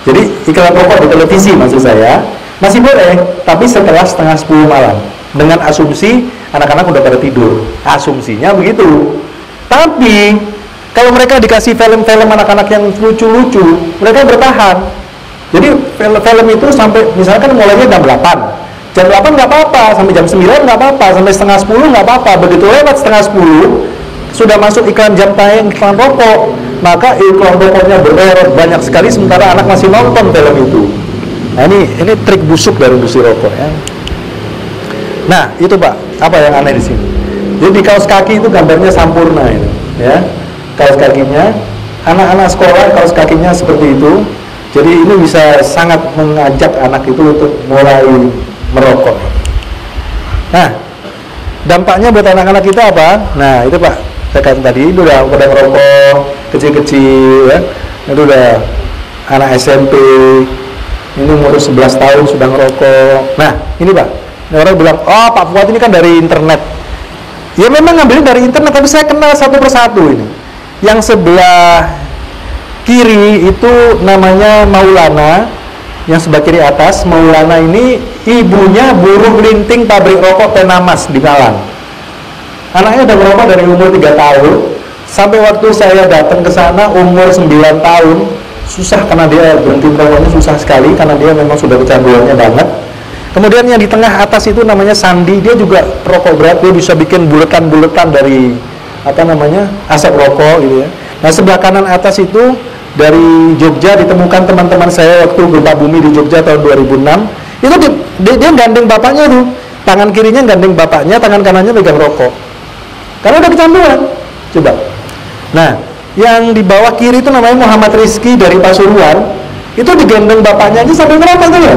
Jadi iklan rokok di televisi maksud saya masih boleh, tapi setelah setengah 10 malam. Dengan asumsi anak-anak udah pada tidur. Asumsinya begitu. Tapi kalau mereka dikasih film-film anak-anak yang lucu-lucu, mereka bertahan. Jadi film itu sampai misalkan mulainya jam 8. Jam 8 nggak apa-apa, sampai jam 9 nggak apa-apa, sampai setengah 10 nggak apa-apa. Begitu lewat setengah 10, sudah masuk iklan jam tayang iklan rokok, maka iklan rokoknya berorot banyak sekali, sementara anak masih nonton film itu. Nah ini trik busuk dari industri rokok ya. Nah itu Pak, apa yang aneh di sini? Jadi di kaos kaki itu gambarnya sampurna ini, ya. Kaos kakinya, anak-anak sekolah kaos kakinya seperti itu. Jadi ini bisa sangat mengajak anak itu untuk mulai merokok. Nah, dampaknya buat anak-anak kita apa? Nah, itu Pak, saya katakan tadi itu udah merokok kecil-kecil ya. Itu udah anak SMP. Ini umur 11 tahun sudah ngerokok. Nah, ini Pak, orang bilang, "Oh, Pak Fuad ini kan dari internet." Ya memang ngambilnya dari internet, tapi saya kenal satu persatu ini. Yang sebelah kiri itu namanya Maulana, yang sebelah kiri atas Maulana ini ibunya buruh linting pabrik rokok Tenamas di Malang. Anaknya udah merokok dari umur 3 tahun sampai waktu saya datang ke sana umur 9 tahun. Susah karena dia berhenti merokoknya susah sekali karena dia memang sudah kecanduannya banget. Kemudian yang di tengah atas itu namanya Sandi, dia juga perokok berat, dia bisa bikin buletan-buletan dari apa namanya asap rokok gitu ya. Nah sebelah kanan atas itu dari Jogja, ditemukan teman-teman saya waktu gempa bumi di Jogja tahun 2006. Itu dia gandeng bapaknya tuh, tangan kirinya gandeng bapaknya, tangan kanannya pegang rokok. Karena udah kecanduan. Coba. Nah, yang di bawah kiri itu namanya Muhammad Rizky dari Pasuruan. Itu digendong bapaknya aja sambil ngerokok tuh ya.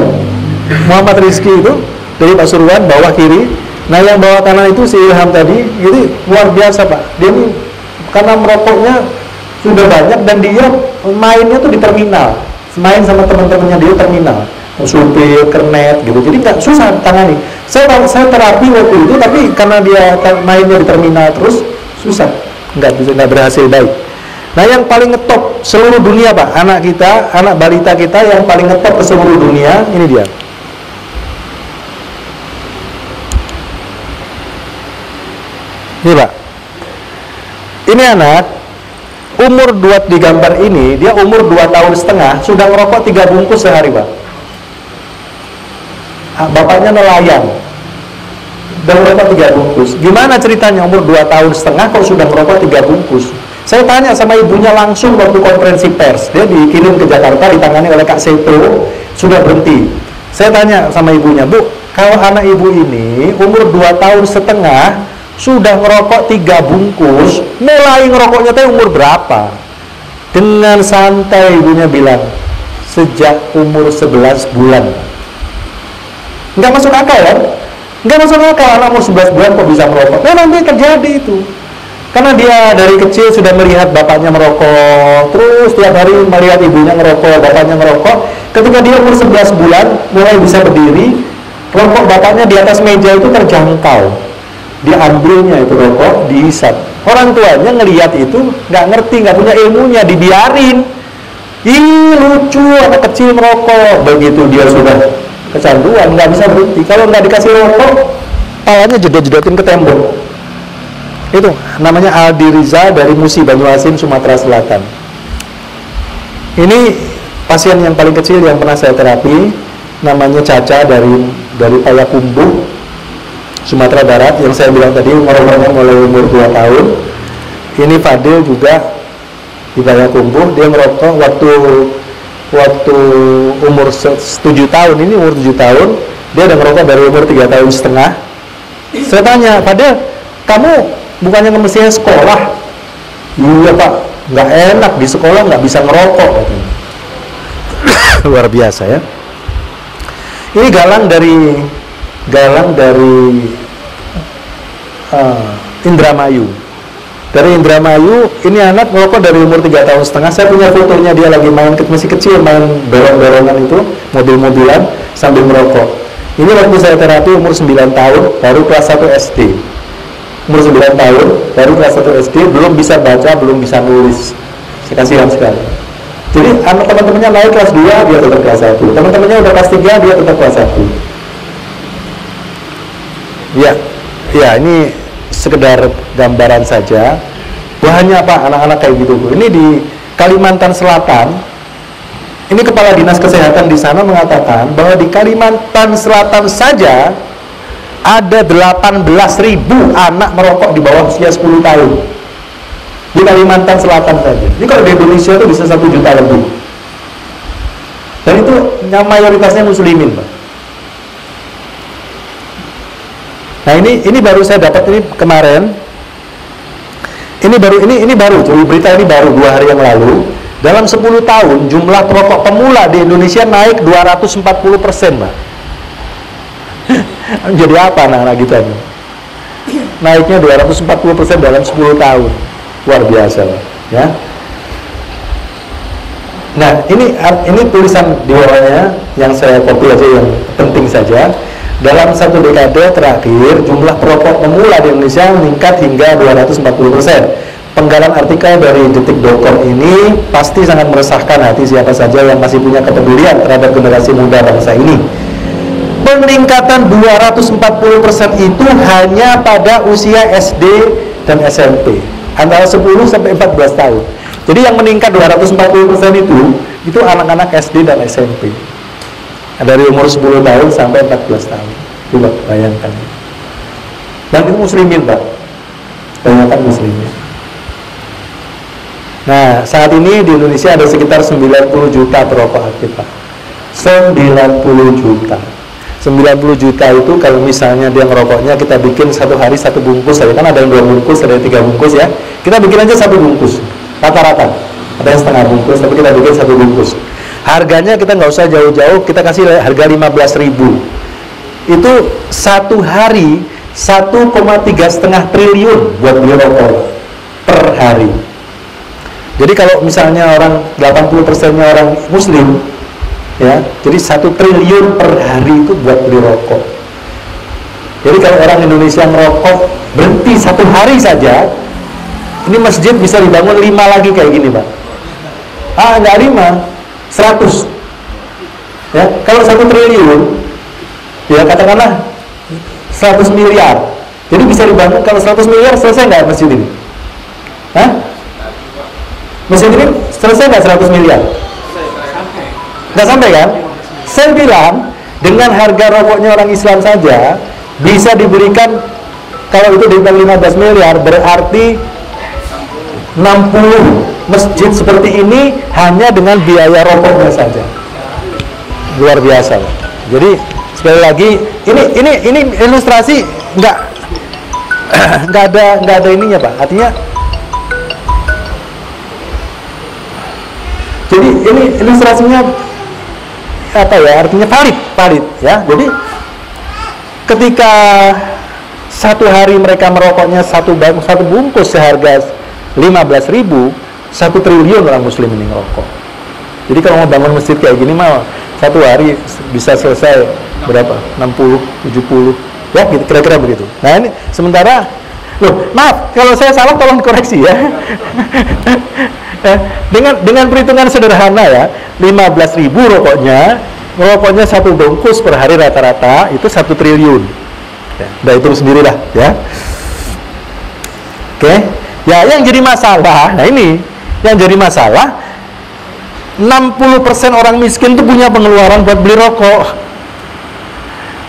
Muhammad Rizky itu dari Pasuruan bawah kiri. Nah, yang bawah kanan itu si Ilham tadi, itu luar biasa Pak. Dia ini karena merokoknya sudah banyak dan dia mainnya tuh di terminal, main sama teman-temannya dia terminal, supir, kernet gitu. Jadi nggak susah tangani. Saya terapi waktu itu, tapi karena dia mainnya di terminal terus susah, nggak berhasil baik. Nah yang paling ngetop seluruh dunia Pak, anak kita, anak balita kita yang paling ngetop ke seluruh dunia, ini dia. Ini Pak, ini anak umur 2 di gambar ini, dia umur 2,5 tahun sudah ngerokok 3 bungkus sehari Pak. Bapaknya nelayan dan ngerokok 3 bungkus. Gimana ceritanya umur 2,5 tahun kok sudah ngerokok 3 bungkus? Saya tanya sama ibunya langsung waktu konferensi pers, dia dikirim ke Jakarta ditangani oleh Kak Seto, sudah berhenti. Saya tanya sama ibunya, Bu, kalau anak ibu ini umur 2,5 tahun sudah ngerokok 3 bungkus, mulai ngerokoknya teh umur berapa? Dengan santai ibunya bilang, sejak umur 11 bulan. Nggak masuk akal kan? Nggak masuk akal anak umur 11 bulan kok bisa merokok. Memang itu terjadi itu. Karena dia dari kecil sudah melihat bapaknya merokok, terus tiap hari melihat ibunya ngerokok, bapaknya ngerokok. Ketika dia umur 11 bulan, mulai bisa berdiri, rokok bapaknya di atas meja itu terjangkau. Dia ambilnya itu rokok, dihisap. Orang tuanya ngelihat itu, nggak ngerti, nggak punya ilmunya, dibiarin. Ih, lucu, anak kecil merokok. Begitu dia sudah kecanduan, nggak bisa berhenti. Kalau nggak dikasih rokok, palanya jedot-jedotin ke tembok. Itu namanya Aldi Riza dari Musi, Banyuasin, Sumatera Selatan. Ini pasien yang paling kecil yang pernah saya terapi, namanya Caca dari Payakumbuh, Sumatera Barat, yang saya bilang tadi umurnya mulai umur 2 tahun. Ini Fadil juga di Payakumbuh, dia merokok waktu umur 7 tahun, ini umur 7 tahun, dia udah merokok dari umur 3,5 tahun. Saya tanya, Fadil, kamu bukannya mestinya sekolah? Iya Pak, nggak enak di sekolah nggak bisa ngerokok. Luar biasa ya. Ini galang dari Indramayu. Dari Indramayu, ini anak ngerokok dari umur 3,5 tahun. Saya punya fotonya, dia lagi masih kecil, main dorong-dorongan itu, mobil-mobilan sambil merokok. Ini waktu saya terapi umur 9 tahun, baru kelas 1 SD. Umur 9 tahun, baru kelas 1 SD, belum bisa baca, belum bisa nulis. Saya kasihan sekali. Jadi anak teman-temannya naik kelas 2, dia tetap kelas 1. Teman-temannya udah kelas 3, dia tetap kelas 1. Ya, ini sekedar gambaran saja. Bahannya apa anak-anak kayak gitu? Ini di Kalimantan Selatan. Ini Kepala Dinas Kesehatan di sana mengatakan bahwa di Kalimantan Selatan saja ada 18.000 anak merokok di bawah usia 10 tahun. Di Kalimantan Selatan saja. Ini kalau di Indonesia itu bisa 1 juta lebih. Dan itu yang mayoritasnya muslimin, Pak. Nah, ini baru saya dapat ini kemarin. Ini baru, jadi berita ini baru 2 hari yang lalu. Dalam 10 tahun jumlah perokok pemula di Indonesia naik 240%, Pak. Jadi apa anak-anak kita ini? Naiknya 240% dalam 10 tahun. Luar biasa, Pak. Ya. Nah, ini tulisan di bawahnya yang saya copy aja yang penting saja. Dalam 1 dekade terakhir, jumlah perokok pemula di Indonesia meningkat hingga 240%. Penggalan artikel dari detik.com ini pasti sangat meresahkan hati siapa saja yang masih punya kepedulian terhadap generasi muda bangsa ini. Peningkatan 240% itu hanya pada usia SD dan SMP, antara 10 sampai 14 tahun. Jadi yang meningkat 240% itu anak-anak SD dan SMP. Dari umur 10 tahun sampai 14 tahun. Coba bayangkan. Dan itu muslimin, Pak. Bayangkan muslimin. Nah, saat ini di Indonesia ada sekitar 90 juta perokok aktif, Pak. 90 juta. 90 juta itu kalau misalnya dia ngerokoknya, kita bikin satu hari 1 bungkus saja. Kan ada yang 2 bungkus, ada yang 3 bungkus ya. Kita bikin aja 1 bungkus. Rata-rata. Ada yang setengah bungkus, tapi kita bikin 1 bungkus. Harganya kita nggak usah jauh-jauh, kita kasih harga 15.000. Itu 1 hari 1,3 triliun buat beli rokok per hari. Jadi kalau misalnya 80%-nya orang muslim, ya, jadi 1 triliun per hari itu buat beli rokok. Jadi kalau orang Indonesia merokok berhenti 1 hari saja, ini masjid bisa dibangun 5 lagi kayak gini, Pak. Nggak 5, 100. Ya, kalau 1 triliun, ya katakanlah 100 miliar. Jadi bisa dibangun kalau 100 miliar selesai nggak masjid ini? Hah? Masjid ini selesai nggak 100 miliar? Nggak sampai kan? Saya bilang dengan harga rokoknya orang Islam saja bisa diberikan, kalau itu dihitung 15 miliar berarti 60 masjid seperti ini hanya dengan biaya rokoknya saja. Luar biasa. Jadi sekali lagi ini ilustrasi nggak ada ininya Pak. Artinya jadi ini ilustrasinya apa ya? Artinya valid ya. Jadi ketika satu hari mereka merokoknya satu bungkus seharga 15.000, 1 triliun orang muslim ini ngerokok. Jadi kalau mau bangun masjid kayak gini mah satu hari bisa selesai berapa? 60, 70 ya gitu, kira-kira begitu. Nah ini sementara maaf kalau saya salah tolong koreksi ya. dengan perhitungan sederhana ya, 15.000 rokoknya satu bungkus per hari rata-rata itu 1 triliun ya, udah hitung sendirilah ya. Oke. Ya yang jadi masalah, nah ini yang jadi masalah 60% orang miskin itu punya pengeluaran buat beli rokok.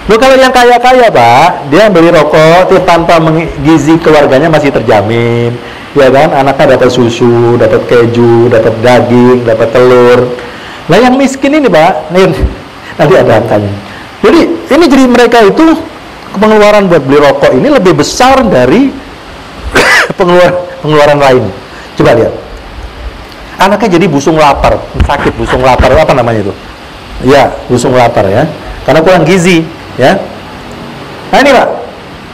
Loh kalau yang kaya-kaya Pak, dia beli rokok tanpa gizi keluarganya masih terjamin, ya kan? Anaknya dapat susu, dapat keju, dapat daging, dapat telur. Nah yang miskin ini Pak, nanti ada angkanya. Jadi ini jadi mereka itu pengeluaran buat beli rokok ini lebih besar dari pengeluaran lain. Coba lihat. Anaknya jadi busung lapar, sakit busung lapar, apa namanya itu? Ya, busung lapar ya. Karena kurang gizi, ya. Nah ini Pak,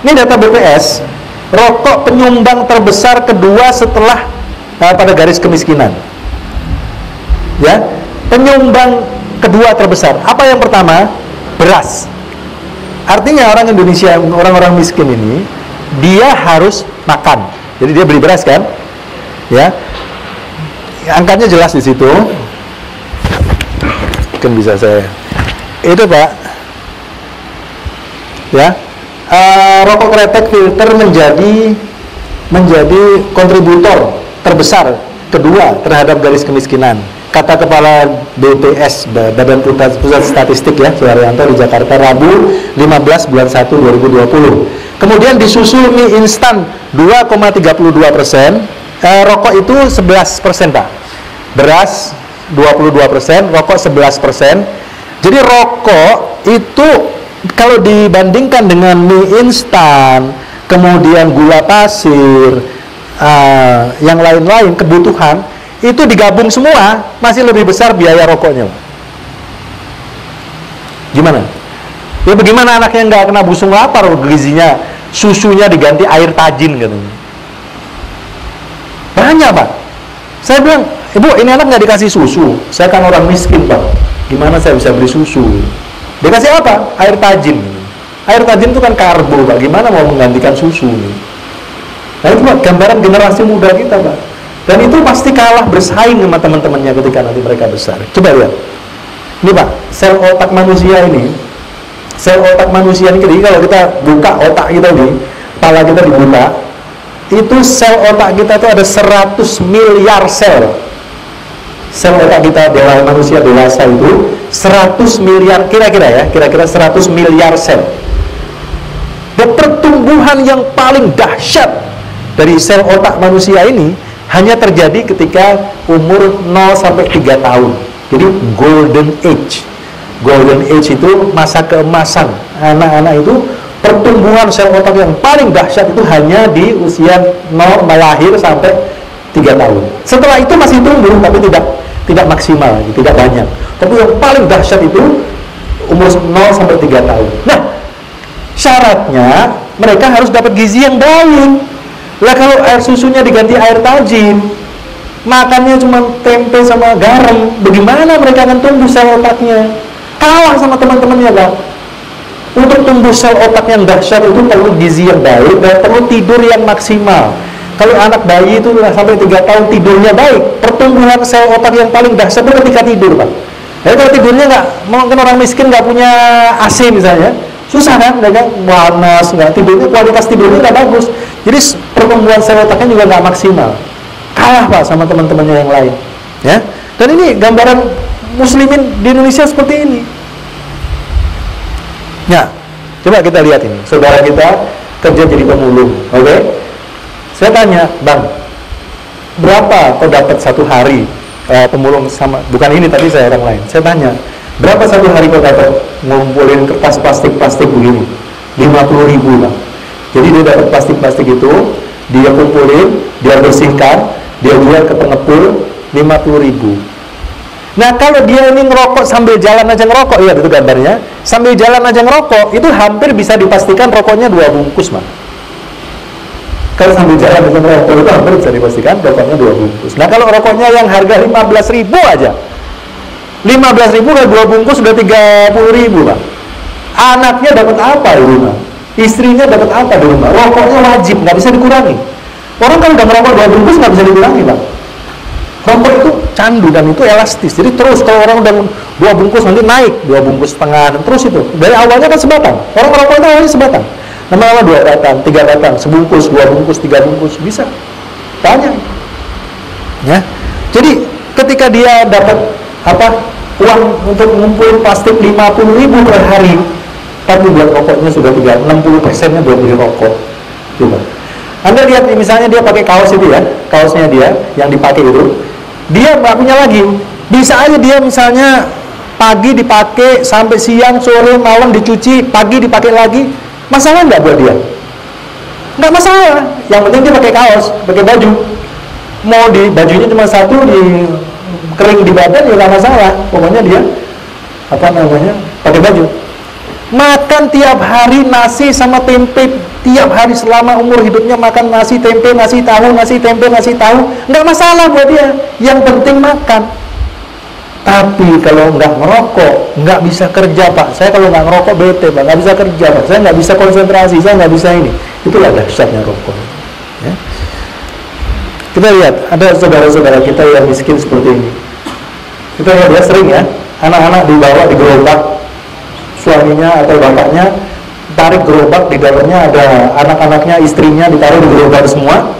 ini data BPS, rokok penyumbang terbesar kedua setelah pada garis kemiskinan. Ya, penyumbang kedua terbesar. Apa yang pertama? Beras. Artinya orang Indonesia, orang-orang miskin ini, dia harus makan. Jadi dia beli beras kan? Ya. Angkanya jelas di situ. Mungkin bisa saya. Itu Pak. Ya. Rokok kretek filter menjadi kontributor terbesar kedua terhadap garis kemiskinan. Kata Kepala BPS, Badan Pusat Statistik ya, Suharyanto di Jakarta Rabu 15 bulan 1 2020. Kemudian disusul mie instan 2,32%, rokok itu 11% Pak. Beras 22%, rokok 11%. Jadi rokok itu kalau dibandingkan dengan mie instan, kemudian gula pasir, yang lain-lain kebutuhan, itu digabung semua masih lebih besar biaya rokoknya. Gimana? Ya bagaimana anaknya nggak kena busung lapar, gizinya susunya diganti air tajin katanya. Banyak Pak. Saya bilang, Ibu ini anak nggak dikasih susu. Saya kan orang miskin Pak. Gimana saya bisa beli susu? Dikasih apa? Air tajin. Air tajin itu kan karbo Pak. Gimana mau menggantikan susu? Nah itu Pak, gambaran generasi muda kita Pak. Dan itu pasti kalah bersaing sama teman-temannya ketika nanti mereka besar. Coba lihat. Ini Pak, sel otak manusia ini. Sel otak manusia ini, kalau kita buka otak kita ini, kepala kita dibuka, itu sel otak kita itu ada 100 miliar sel. Sel otak kita manusia dewasa itu 100 miliar, kira-kira 100 miliar sel. Dan pertumbuhan yang paling dahsyat dari sel otak manusia ini hanya terjadi ketika umur 0 sampai 3 tahun. Jadi golden age. Golden age itu masa keemasan. Anak-anak itu pertumbuhan sel otak yang paling dahsyat itu hanya di usia 0 lahir sampai 3 tahun. Setelah itu masih tumbuh tapi tidak maksimal, tidak banyak. Tapi yang paling dahsyat itu umur 0 sampai 3 tahun. Nah, syaratnya mereka harus dapat gizi yang baik. Lah kalau air susunya diganti air tajin, makannya cuma tempe sama garam, bagaimana mereka akan tumbuh sel otaknya? Kalah sama teman-temannya Pak. Untuk tumbuh sel otak yang dahsyat itu perlu gizi yang baik dan perlu tidur yang maksimal. Kalau anak bayi itu sampai 3 tahun tidurnya baik, pertumbuhan sel otak yang paling dahsyat itu ketika tidur Pak. Jadi kalau tidurnya nggak, mungkin orang miskin nggak punya AC misalnya, Susah kan, mereka panas, nggak tidurnya, kualitas tidurnya nggak bagus. Jadi pertumbuhan sel otaknya juga nggak maksimal. Kalah Pak sama teman-temannya yang lain. Ya, dan ini gambaran muslimin di Indonesia seperti ini. Ya, coba kita lihat ini. Saudara kita kerja jadi pemulung, oke? Saya tanya, Bang, berapa kau dapat satu hari pemulung sama? Bukan ini tadi saya orang lain. Saya tanya, berapa satu hari kau dapat ngumpulin kertas plastik begini? 50.000 Bang. Jadi dia dapat plastik itu, dia kumpulin, dia bersihkan, dia jual ke pengepul 50.000. Nah kalau dia ini ngerokok sambil jalan aja ngerokok, iya itu gambarnya, sambil jalan aja ngerokok, itu hampir bisa dipastikan rokoknya 2 bungkus Bang. Kalau sambil jalan aja ngerokok itu hampir bisa dipastikan rokoknya 2 bungkus. Nah kalau rokoknya yang harga 15.000 aja, 15.000 kalau 2 bungkus sudah 30.000 Bang. Anaknya dapat apa di rumah? Istrinya dapat apa di rumah? Rokoknya wajib, nggak bisa dikurangi. Orang kalau udah ngerokok 2 bungkus nggak bisa dikurangi Bang. Rokok itu candu dan itu elastis. Jadi terus kalau orang udah 2 bungkus nanti naik 2 bungkus setengah dan terus itu. Dari awalnya kan sebatang. Orang merokok itu awalnya sebatang. Lama-lama 2 batang, 3 batang, sebungkus, 2 bungkus, 3 bungkus bisa. Banyak. Ya. Jadi ketika dia dapat uang untuk mengumpulin plastik 50.000 per hari, tapi buat rokoknya sudah 60%-nya buat beli rokok. Coba. Anda lihat misalnya dia pakai kaos itu ya, kaosnya dia yang dipakai itu. Dia nggak punya lagi, bisa aja dia misalnya pagi dipakai sampai siang, sore, malam dicuci, pagi dipakai lagi, masalah nggak buat dia? Nggak masalah, yang penting dia pakai kaos, pakai baju. Mau di bajunya cuma satu, di kering di badan ya nggak masalah, pokoknya dia pakai baju. Makan tiap hari nasi sama tempe, tiap hari selama umur hidupnya makan nasi, tempe, nasi tahu, nasi, tempe, nasi tahu, nggak masalah buat dia, yang penting makan. Tapi kalau nggak ngerokok, nggak bisa kerja Pak. Saya kalau nggak ngerokok bete Pak, nggak bisa kerja Pak, saya nggak bisa konsentrasi, saya nggak bisa ini. Itulah dahsyatnya rokok ya. Kita lihat, ada saudara-saudara kita yang miskin seperti ini. Kita lihat ya, sering ya, anak-anak dibawa di gerobak, suaminya atau bapaknya tarik gerobak, di dalamnya ada anak-anaknya, istrinya ditaruh di gerobak semua.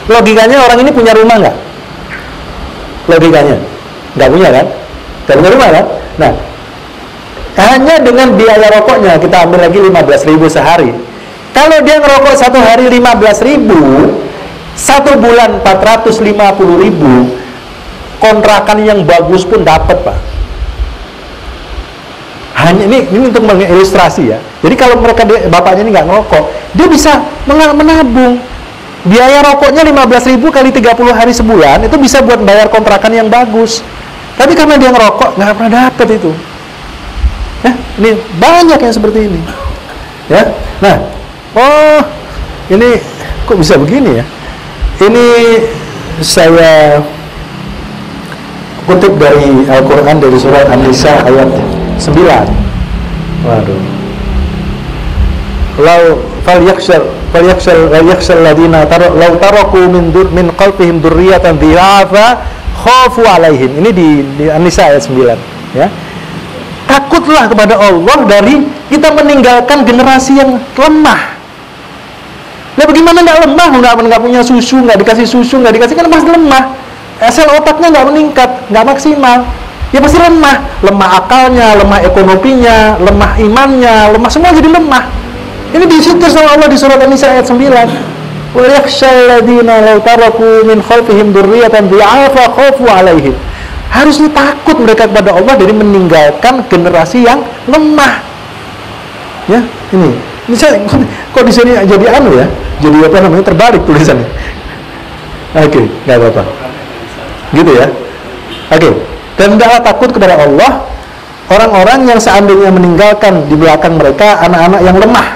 Logikanya orang ini punya rumah nggak? Logikanya nggak punya kan? Nggak punya rumah kan? Nah, hanya dengan biaya rokoknya kita ambil lagi 15.000 sehari. Kalau dia ngerokok satu hari 15.000, satu bulan 450.000, kontrakan yang bagus pun dapat Pak. Hanya ini untuk mengilustrasi ya. Jadi kalau bapaknya ini nggak ngerokok, dia bisa menabung. Biaya rokoknya 15.000 kali 30 hari sebulan itu bisa buat bayar kontrakan yang bagus. Tapi karena dia ngerokok nggak pernah dapat itu. Ya, ini banyak yang seperti ini. Ya, nah, ini kok bisa begini ya? Ini saya kutip dari Al-Quran dari surat An-Nisa ayat 9. Waduh. Lau falyakhshal ladina law taraku min qalbihim dzurriyyatan dhi'afa khafu 'alaihim. Ini di An-Nisa ayat 9 ya. Takutlah kepada Allah dari kita meninggalkan generasi yang lemah. Nah bagaimana nggak lemah? Nggak punya susu, nggak dikasih susu, nggak dikasih, kan pasti lemah. Sel otaknya nggak meningkat, nggak maksimal. Ya pasti lemah. Lemah akalnya, lemah ekonominya, lemah imannya, lemah, semua jadi lemah. Ini disitir sama Allah di surat An-Nisa ayat 9. Wa yakhshal ladzina law taraku min khalfihim dzurriyyatan dhi'afa khafu 'alaihim. Harusnya takut mereka kepada Allah dari meninggalkan generasi yang lemah. Ya, ini saya kok di sini jadi ya? Jadi terbalik tulisannya. Oke, nggak apa-apa. Gitu ya. Oke. Dan hendaklah takut kepada Allah orang-orang yang seandainya meninggalkan di belakang mereka anak-anak yang lemah,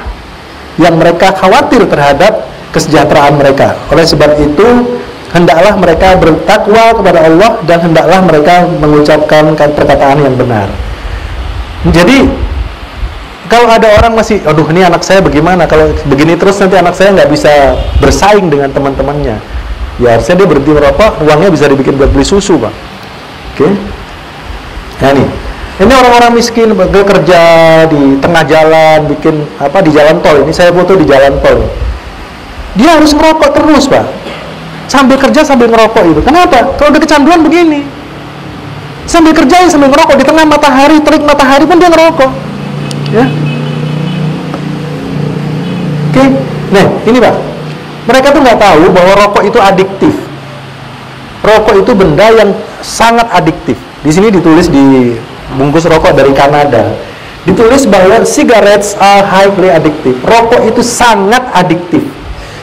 yang mereka khawatir terhadap kesejahteraan mereka. Oleh sebab itu hendaklah mereka bertakwa kepada Allah dan hendaklah mereka mengucapkan perkataan yang benar. Jadi kalau ada orang masih, aduh ini anak saya bagaimana, kalau begini terus nanti anak saya nggak bisa bersaing dengan teman-temannya, ya harusnya dia berhenti merokok, uangnya bisa dibikin buat beli susu Pak. Oke. Nah nih, Ini orang-orang miskin bekerja di tengah jalan, bikin apa di jalan tol. Ini saya foto di jalan tol. Dia harus merokok terus, Pak. Sambil kerja sambil ngerokok itu. Kenapa? Kalau udah kecanduan begini. Sambil kerja sambil ngerokok di tengah matahari, terik matahari pun dia ngerokok. Ya. Oke. Nah, ini Pak. Mereka tuh nggak tahu bahwa rokok itu adiktif. Rokok itu benda yang sangat adiktif. Di sini ditulis di bungkus rokok dari Kanada. Ditulis bahwa cigarettes are highly addictive. Rokok itu sangat adiktif.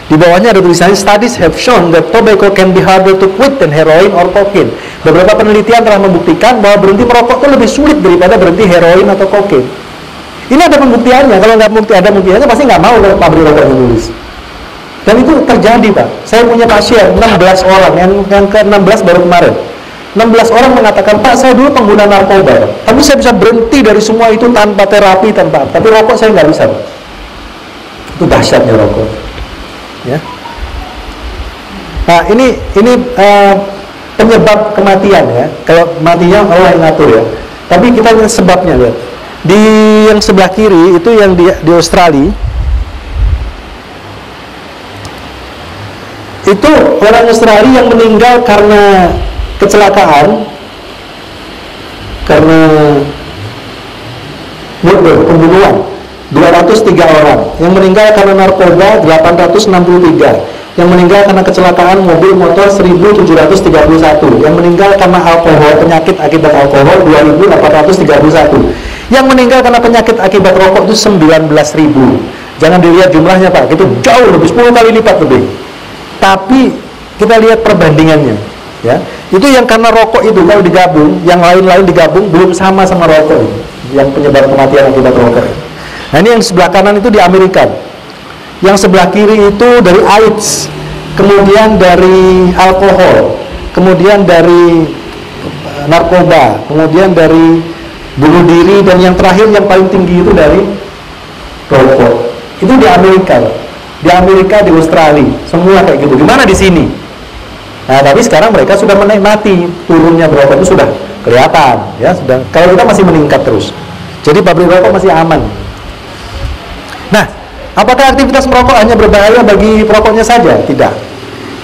Di bawahnya ada tulisannya, studies have shown that tobacco can be harder to quit than heroin or cocaine. Beberapa penelitian telah membuktikan bahwa berhenti merokok itu lebih sulit daripada berhenti heroin atau kokain. Ini ada pembuktiannya. Kalau nggak ada pembuktiannya pasti nggak mau kalau pabrik rokok menulis. Dan itu terjadi, Pak. Saya punya pasien 16 orang, yang ke-16 baru kemarin. 16 orang mengatakan, Pak, saya dulu pengguna narkoba, tapi saya bisa berhenti dari semua itu tanpa terapi, tapi rokok saya nggak bisa, Pak. Itu dahsyatnya rokok. Ya. Nah, ini penyebab kematian ya. Kalau matinya Allah yang ngatur ya. Tapi kita lihat sebabnya, lihat. Di yang sebelah kiri itu yang di Australia. Itu orang Australia yang meninggal karena kecelakaan, karena pembunuhan 203 orang, yang meninggal karena narkoba 863, yang meninggal karena kecelakaan mobil motor 1731, yang meninggal karena alkohol, penyakit akibat alkohol 2831, yang meninggal karena penyakit akibat rokok itu 19.000. Jangan dilihat jumlahnya, Pak, itu jauh lebih, 10 kali lipat lebih. Tapi kita lihat perbandingannya, ya. Itu yang karena rokok itu kalau digabung, yang lain-lain digabung belum sama rokok ini, yang penyebab kematian akibat rokok. Nah, ini yang sebelah kanan itu di Amerika. Yang sebelah kiri itu dari AIDS, kemudian dari alkohol, kemudian dari narkoba, kemudian dari bunuh diri, dan yang terakhir yang paling tinggi itu dari rokok. Itu di Amerika. Di Amerika, di Australia, semua kayak gitu. Gimana di sini? Nah, tapi sekarang mereka sudah menikmati turunnya rokok itu sudah kelihatan, ya. Sudah. Kalau kita masih meningkat terus. Jadi pabrik rokok masih aman. Nah, apakah aktivitas merokok hanya berbahaya bagi perokoknya saja? Tidak.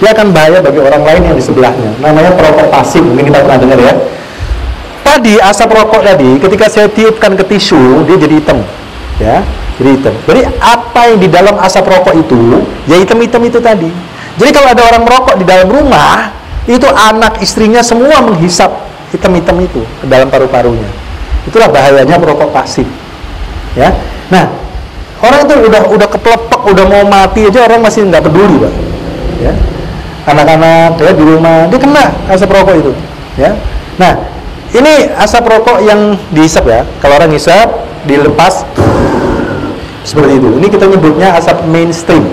Dia akan bahaya bagi orang lain yang di sebelahnya. Namanya perokok pasif, mungkin kita pernah dengar ya. Tadi asap rokok tadi, ketika saya tiupkan ke tisu, dia jadi hitam, ya. Jadi hitam. Jadi apa yang di dalam asap rokok itu, ya hitam-hitam itu tadi. Jadi kalau ada orang merokok di dalam rumah, itu anak istrinya semua menghisap hitam-hitam itu ke dalam paru-parunya. Itulah bahayanya merokok pasif. Ya. Nah, orang itu udah keplepek, udah mau mati aja orang masih nggak peduli, Pak. Ya. Anak-anak ya di rumah dia kena asap rokok itu. Ya. Nah, ini asap rokok yang dihisap ya. Kalau orang hisap, dilepas seperti itu. Ini kita nyebutnya asap mainstream.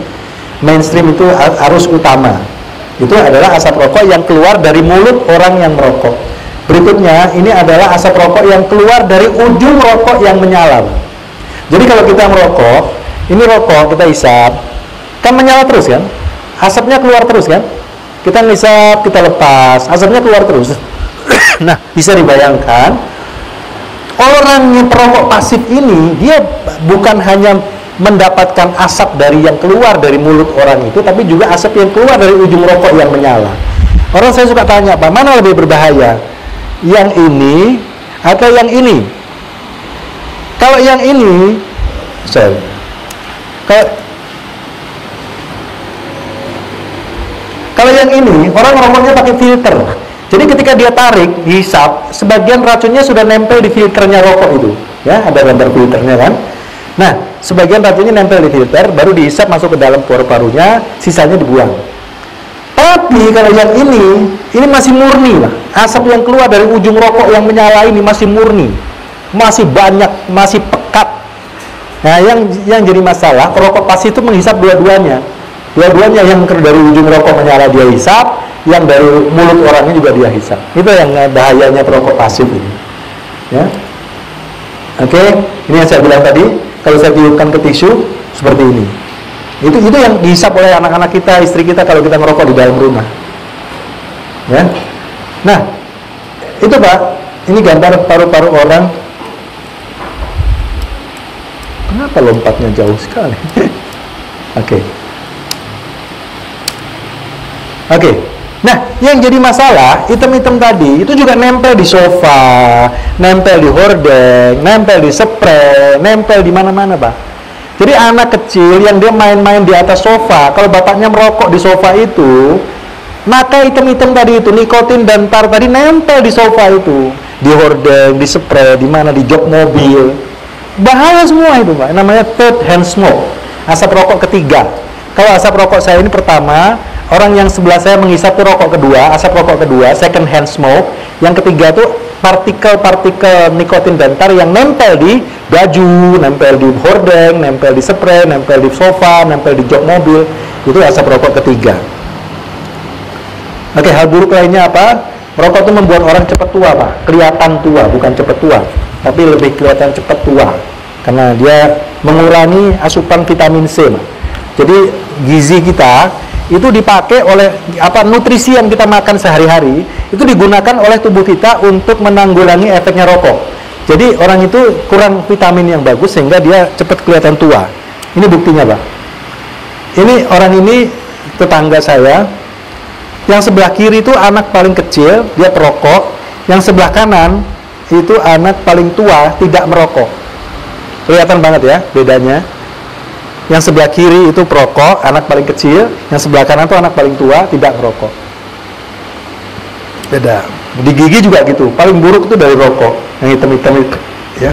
Mainstream itu arus utama. Itu adalah asap rokok yang keluar dari mulut orang yang merokok. Berikutnya, ini adalah asap rokok yang keluar dari ujung rokok yang menyala. Jadi kalau kita merokok, ini rokok kita hisap, kan menyala terus kan? Asapnya keluar terus kan? Kita ngisap, kita lepas, asapnya keluar terus. Nah, bisa dibayangkan orang yang perokok pasif ini, dia bukan hanya mendapatkan asap dari yang keluar dari mulut orang itu, tapi juga asap yang keluar dari ujung rokok yang menyala. Orang saya suka tanya, Pak, mana lebih berbahaya? Yang ini atau yang ini? Kalau yang ini, kalau yang ini, orang rokoknya pakai filter. Jadi ketika dia tarik, dihisap, sebagian racunnya sudah nempel di filternya rokok itu. Ya, ada gambar filternya kan. Nah, sebagian racunnya nempel di filter, baru dihisap masuk ke dalam paru-parunya, sisanya dibuang. Tapi kalau yang ini masih murni lah. Asap yang keluar dari ujung rokok yang menyala ini masih murni, masih banyak, masih pekat. Nah, yang jadi masalah, perokok pasif itu menghisap dua-duanya. Dua-duanya, yang dari ujung rokok menyala dia hisap, yang dari mulut orangnya juga dia hisap. Itu yang bahayanya perokok pasif ini. Ya. Oke, ini yang saya bilang tadi, kalau saya tiupkan ke tisu seperti ini. Itu yang dihisap oleh anak-anak kita, istri kita kalau kita ngerokok di dalam rumah. Ya. Nah, itu Pak, ini gambar paru-paru orang Kenapa lompatnya jauh sekali? Oke. Oke. Nah, yang jadi masalah, item-item tadi itu juga nempel di sofa, nempel di hordeng, nempel di spray, nempel di mana-mana, Pak. Jadi anak kecil yang dia main-main di atas sofa, kalau bapaknya merokok di sofa itu, maka item-item tadi itu, nikotin dan tar tadi nempel di sofa itu, di hordeng, di spray, di mana, di jok mobil. Bahaya semua itu, Pak. Namanya third hand smoke, asap rokok ketiga. Kalau asap rokok saya ini pertama, orang yang sebelah saya menghisap tuh rokok kedua, asap rokok kedua, second hand smoke. Yang ketiga tuh partikel-partikel nikotin dan tar yang nempel di baju, nempel di hordeng, nempel di spray, nempel di sofa, nempel di jok mobil. Itu asap rokok ketiga. Oke, hal buruk lainnya apa? Merokok itu membuat orang cepat tua, Pak. Kelihatan tua, bukan cepat tua, tapi lebih kelihatan cepat tua. Karena dia mengurangi asupan vitamin C, Pak. Jadi gizi kita itu dipakai oleh nutrisi yang kita makan sehari-hari itu digunakan oleh tubuh kita untuk menanggulangi efeknya rokok. Jadi orang itu kurang vitamin yang bagus sehingga dia cepat kelihatan tua. Ini buktinya, Pak. Ini orang ini tetangga saya. Yang sebelah kiri itu anak paling kecil, dia perokok. Yang sebelah kanan itu anak paling tua, tidak merokok. Kelihatan banget ya bedanya. Yang sebelah kiri itu perokok, anak paling kecil. Yang sebelah kanan itu anak paling tua, tidak merokok. Beda. Di gigi juga gitu. Paling buruk itu dari rokok, yang hitam-hitam itu, ya.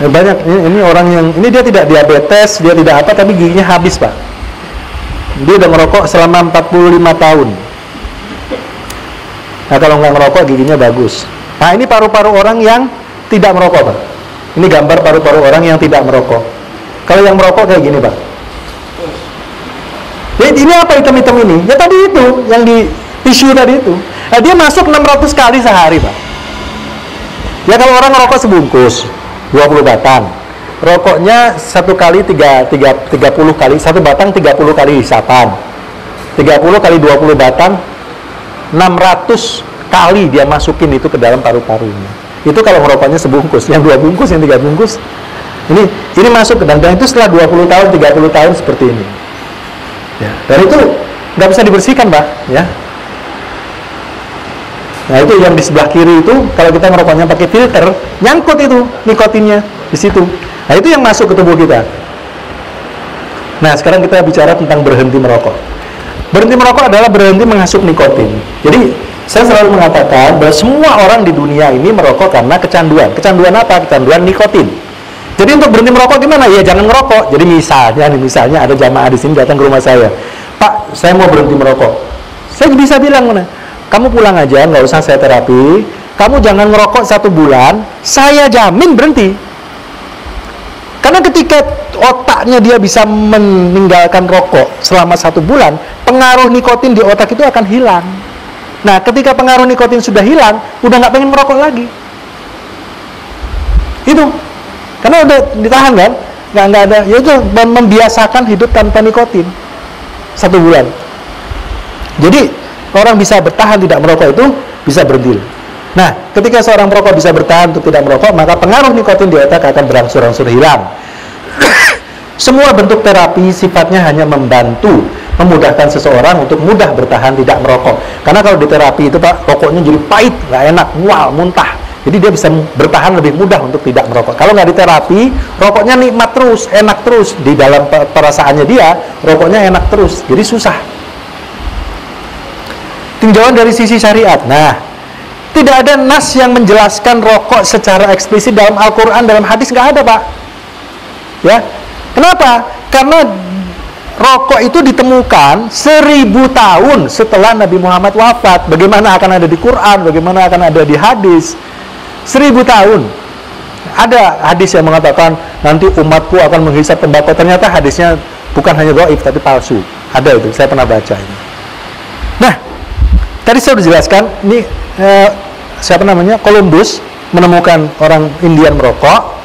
Banyak. Ini orang yang ini dia tidak diabetes, dia tidak apa, tapi giginya habis, Pak. Dia udah merokok selama 45 tahun. Nah, kalau nggak merokok giginya bagus. Nah, ini paru-paru orang yang tidak merokok, Pak. Ini gambar paru-paru orang yang tidak merokok. Kalau yang merokok kayak gini, Pak. Jadi ini apa hitam-hitam ini? Ya tadi itu, yang di tisu tadi itu. Nah, dia masuk 600 kali sehari, Pak. Ya kalau orang merokok sebungkus, 20 batang. Rokoknya satu kali 30 kali, satu batang 30 kali hisapan. 30 kali 20 batang, 600 kali dia masukin itu ke dalam paru-parunya. Itu kalau merokoknya sebungkus. Yang 2 bungkus, yang 3 bungkus. Ini masuk ke dalam, dan itu setelah 20 tahun, 30 tahun seperti ini. Ya, dan itu nggak bisa dibersihkan, Pak. Ya. Nah, itu yang di sebelah kiri itu, kalau kita ngerokoknya pakai filter, nyangkut itu nikotinnya di situ. Nah, itu yang masuk ke tubuh kita. Nah, sekarang kita bicara tentang berhenti merokok. Berhenti merokok adalah berhenti mengasup nikotin. Jadi, saya selalu mengatakan bahwa semua orang di dunia ini merokok karena kecanduan. Kecanduan apa? Kecanduan nikotin. Jadi untuk berhenti merokok gimana? Ya jangan ngerokok. Jadi misalnya ada jamaah di sini datang ke rumah saya, Pak, saya mau berhenti merokok. Saya bisa bilang, kamu pulang aja, nggak usah saya terapi. Kamu jangan ngerokok 1 bulan, saya jamin berhenti. Karena ketika otaknya dia bisa meninggalkan rokok selama 1 bulan, pengaruh nikotin di otak itu akan hilang. Nah, ketika pengaruh nikotin sudah hilang, udah nggak pengen merokok lagi. Itu. Karena udah ditahan kan, nggak ada, ya itu membiasakan hidup tanpa nikotin 1 bulan. Jadi orang bisa bertahan tidak merokok itu bisa berhenti. Nah, ketika seorang perokok bisa bertahan untuk tidak merokok, maka pengaruh nikotin di otak akan berangsur-angsur hilang. Semua bentuk terapi sifatnya hanya membantu, memudahkan seseorang untuk mudah bertahan tidak merokok. Karena kalau di terapi itu, Pak, rokoknya jadi pahit, nggak enak, mual, muntah. Jadi dia bisa bertahan lebih mudah untuk tidak merokok. Kalau nggak di terapi, rokoknya nikmat terus, enak terus. Di dalam perasaannya dia, rokoknya enak terus. Jadi susah. Tinjauan dari sisi syariat. Nah, tidak ada nas yang menjelaskan rokok secara eksplisit dalam Al-Quran, dalam hadis nggak ada, Pak. Ya, kenapa? Karena rokok itu ditemukan 1000 tahun setelah Nabi Muhammad wafat. Bagaimana akan ada di Quran? Bagaimana akan ada di hadis? 1000 tahun. Ada hadis yang mengatakan nanti umatku akan menghisap tembakau. Ternyata hadisnya bukan hanya dhaif tapi palsu. Ada itu, saya pernah baca ini. Nah, tadi saya sudah jelaskan ini siapa namanya? Columbus menemukan orang Indian merokok.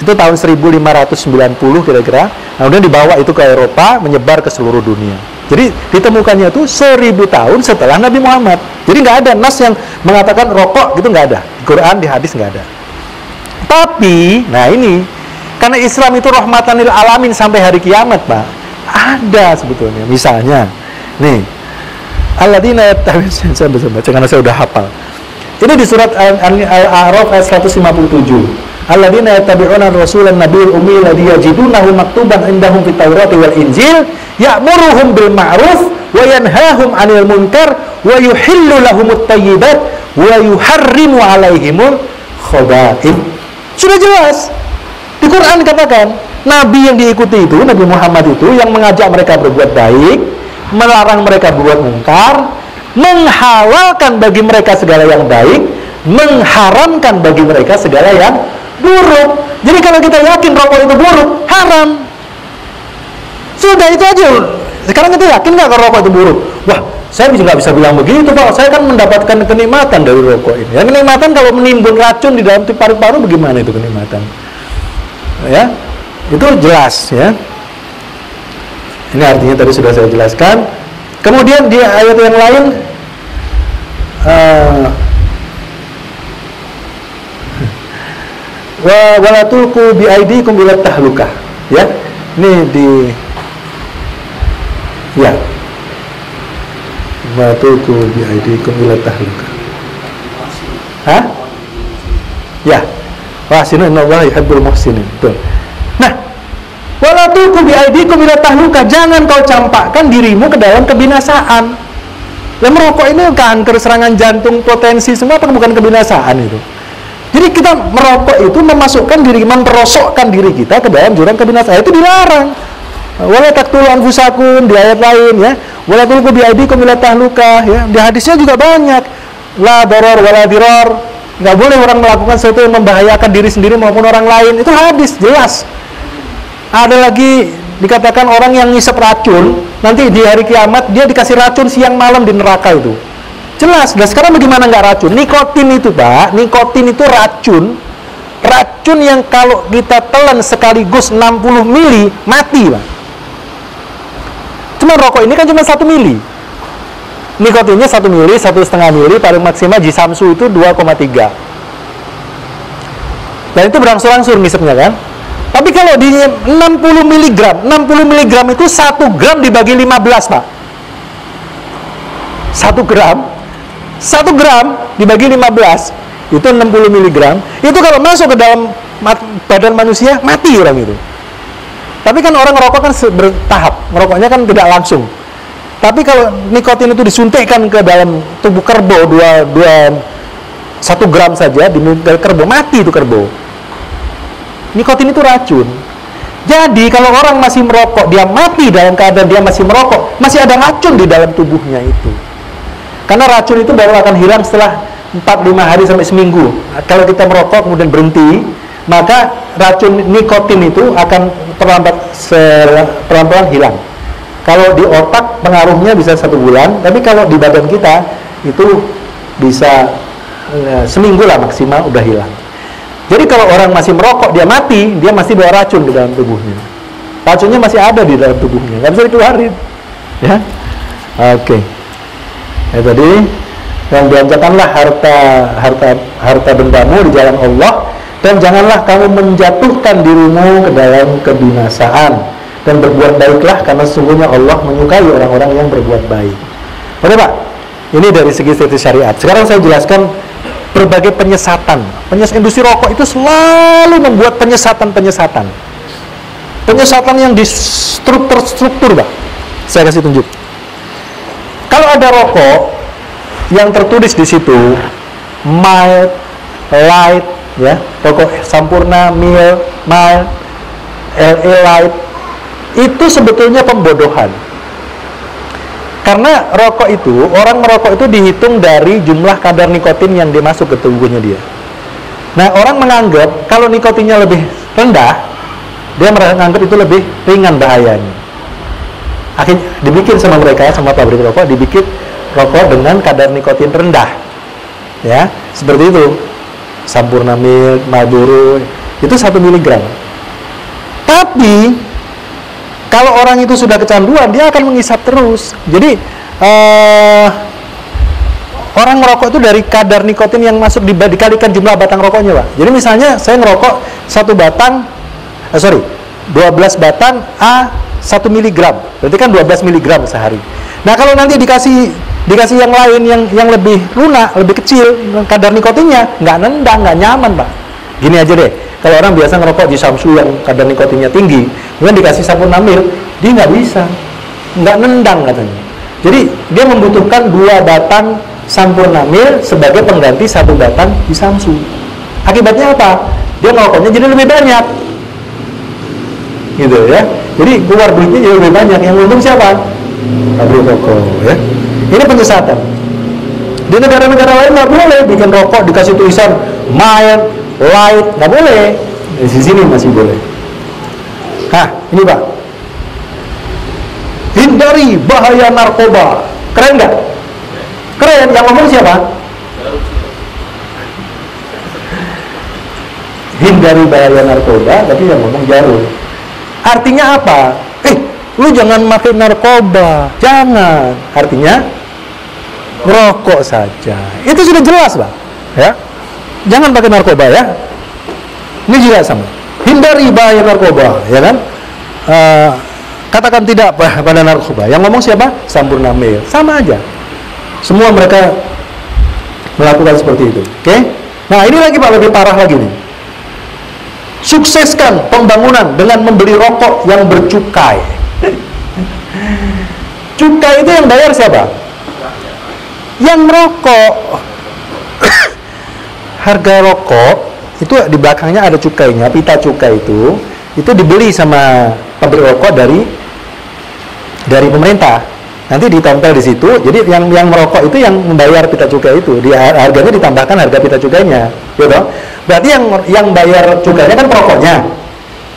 Itu tahun 1590 kira-kira. Kemudian dibawa itu ke Eropa, menyebar ke seluruh dunia. Jadi ditemukannya itu 1000 tahun setelah Nabi Muhammad. Jadi nggak ada nas yang mengatakan rokok gitu, nggak ada. Di Quran, di hadis nggak ada. Tapi, nah ini Karena Islam itu rahmatan lil alamin sampai hari kiamat, Pak. Ada sebetulnya. Misalnya, nih, alladzina yattabi'una, karena saya udah hafal. Ini di surat Al-A'raf ayat 157. Alladzina yattabi'una rasulan nabiyil ummi alladzi yajidunahu maktuban indahum fit Taurati wal Injil ya'muruhum bil ma'ruf wa yanhahum 'anil munkar wa yuhillu lahumut thayyibat wa yuharrimu 'alaihimul khaba'ith. Sudah jelas. Di Quran dikatakan, nabi yang diikuti itu, Nabi Muhammad itu yang mengajak mereka berbuat baik, melarang mereka berbuat mungkar, menghalalkan bagi mereka segala yang baik, mengharamkan bagi mereka segala yang buruk. Jadi kalau kita yakin rokok itu buruk, haram. Sudah itu aja. Sekarang kita yakin nggak kalau rokok itu buruk? Wah, saya nggak bisa bilang begitu, Pak. Saya kan mendapatkan kenikmatan dari rokok ini. Ya, kenikmatan kalau menimbun racun di dalam paru-paru, bagaimana itu kenikmatan? Ya, itu jelas ya. Ini artinya tadi sudah saya jelaskan. Kemudian di ayat yang lain, wala tulqu bi aidikum ila tahlukah. Ya, ini di ya. Wala tulqu bi aidikum ila tahlukah. Hah? Ya. Wahsinu innallaha yuhibbul muhsinin. Betul. Nah, wala tulqu bi aidikum ila tahlukah, jangan kau campakkan dirimu ke dalam kebinasaan. Yang merokok ini kanker, serangan jantung, potensi semua, apa bukan kebinasaan itu? Jadi kita merokok itu memasukkan diri, memperosokkan diri kita ke dalam jurang kebinasaan. Itu dilarang. Wala taqtulu anfusakum di ayat lain ya. Wala tulqu bi aidikum ila tahlukah ya. Di hadisnya juga banyak. La darar wala dirar. Nggak boleh orang melakukan sesuatu yang membahayakan diri sendiri maupun orang lain. Itu hadis, jelas. Ada lagi dikatakan orang yang ngisep racun, nanti di hari kiamat dia dikasih racun siang malam di neraka itu. Jelas. Dan sekarang bagaimana nggak racun? Nikotin itu, Pak. Nikotin itu racun. Racun yang kalau kita telan sekaligus 60 mili, mati, Pak. Cuma rokok ini kan cuma 1 mili. Nikotinnya 1 mili, 1,5 mili, paling maksimal Jisamsu itu 2,3. Dan itu berangsur-angsur ngisepnya kan. Tapi kalau di 60 mg itu 1 gram dibagi 15, Pak. 1 gram dibagi 15, itu 60 mg. Itu kalau masuk ke dalam badan manusia, mati orang itu. Tapi kan orang ngerokok kan bertahap, ngerokoknya kan tidak langsung. Tapi kalau nikotin itu disuntikkan ke dalam tubuh kerbau 1 gram saja di kerbau, mati itu kerbau. Nikotin itu racun. Jadi kalau orang masih merokok, dia mati dalam keadaan dia masih merokok, masih ada racun di dalam tubuhnya itu. Karena racun itu baru akan hilang setelah 4-5 hari sampai seminggu. Kalau kita merokok kemudian berhenti, maka racun nikotin itu akan pelan-pelan hilang. Kalau di otak pengaruhnya bisa 1 bulan, tapi kalau di badan kita itu bisa seminggu lah maksimal udah hilang. Jadi kalau orang masih merokok, dia mati, dia masih bawa racun di dalam tubuhnya. Racunnya masih ada di dalam tubuhnya, nggak bisa dikeluarin. Ya, oke. Ya tadi, dan belanjakanlah harta bendamu di jalan Allah, dan janganlah kamu menjatuhkan dirimu ke dalam kebinasaan. Dan berbuat baiklah, karena sesungguhnya Allah menyukai orang-orang yang berbuat baik. Oke, Pak, ini dari segi syariat. Sekarang saya jelaskan berbagai penyesatan. Industri rokok itu selalu membuat penyesatan yang di struktur, Pak. Saya kasih tunjuk. Kalau ada rokok yang tertulis di situ mild, light, ya, rokok Sampurna, mild, LA light, itu sebetulnya pembodohan. Karena rokok itu, orang merokok itu dihitung dari jumlah kadar nikotin yang dimasuk ke tubuhnya dia. Nah, orang menganggap kalau nikotinnya lebih rendah, dia menganggap itu lebih ringan bahayanya. Akhirnya dibikin sama mereka, sama pabrik rokok, dibikin rokok dengan kadar nikotin rendah. Ya, seperti itu. Sampurna Mild, Marlboro, itu 1 mg. Tapi kalau orang itu sudah kecanduan, dia akan menghisap terus. Jadi orang merokok itu dari kadar nikotin yang masuk dikalikan jumlah batang rokoknya, Pak. Jadi misalnya saya ngerokok 1 batang 12 batang A 1 miligram, berarti kan 12 miligram sehari. Nah kalau nanti dikasih yang lain yang lebih lunak, lebih kecil kadar nikotinnya, nggak nendang, nggak nyaman Pak. Gini aja deh, kalau orang biasa ngerokok di Samsu yang kadar nikotinnya tinggi, kemudian dikasih Sampurna Mil, dia nggak bisa, nggak nendang katanya. Jadi dia membutuhkan 2 batang Sampurna Mil sebagai pengganti 1 batang di Samsu. Akibatnya apa? Dia ngerokoknya jadi lebih banyak, gitu ya. Jadi keluar duitnya jadi lebih banyak. Yang untung siapa? Pabrik rokok, ya. Ini penyesatan. Di negara-negara lain nggak boleh bikin rokok dikasih tulisan mild, light, nggak boleh. Di sini masih boleh. Ini Pak. Hindari bahaya narkoba. Keren nggak? Keren. Yang ngomong siapa? Hindari bahaya narkoba, tapi yang ngomong Jarum. Artinya apa? Lu jangan pakai narkoba, jangan. Artinya rokok saja. Itu sudah jelas, Pak. Ya, jangan pakai narkoba ya. Ini juga sama. Hindari bahaya narkoba, ya kan? Katakan tidak pada narkoba. Yang ngomong siapa? Sampurna Mil. Sama aja. Semua mereka melakukan seperti itu. Oke? Nah ini lagi Pak, lebih parah lagi nih. Sukseskan pembangunan dengan membeli rokok yang bercukai. Cukai itu yang bayar siapa? Yang merokok. Harga rokok itu di belakangnya ada cukainya, pita cukai itu dibeli sama pabrik rokok dari pemerintah. Nanti ditempel di situ. Jadi yang merokok itu yang membayar pita cukai itu. Harganya ditambahkan harga pita cukainya, gitu. Berarti yang bayar cukainya kan perokoknya.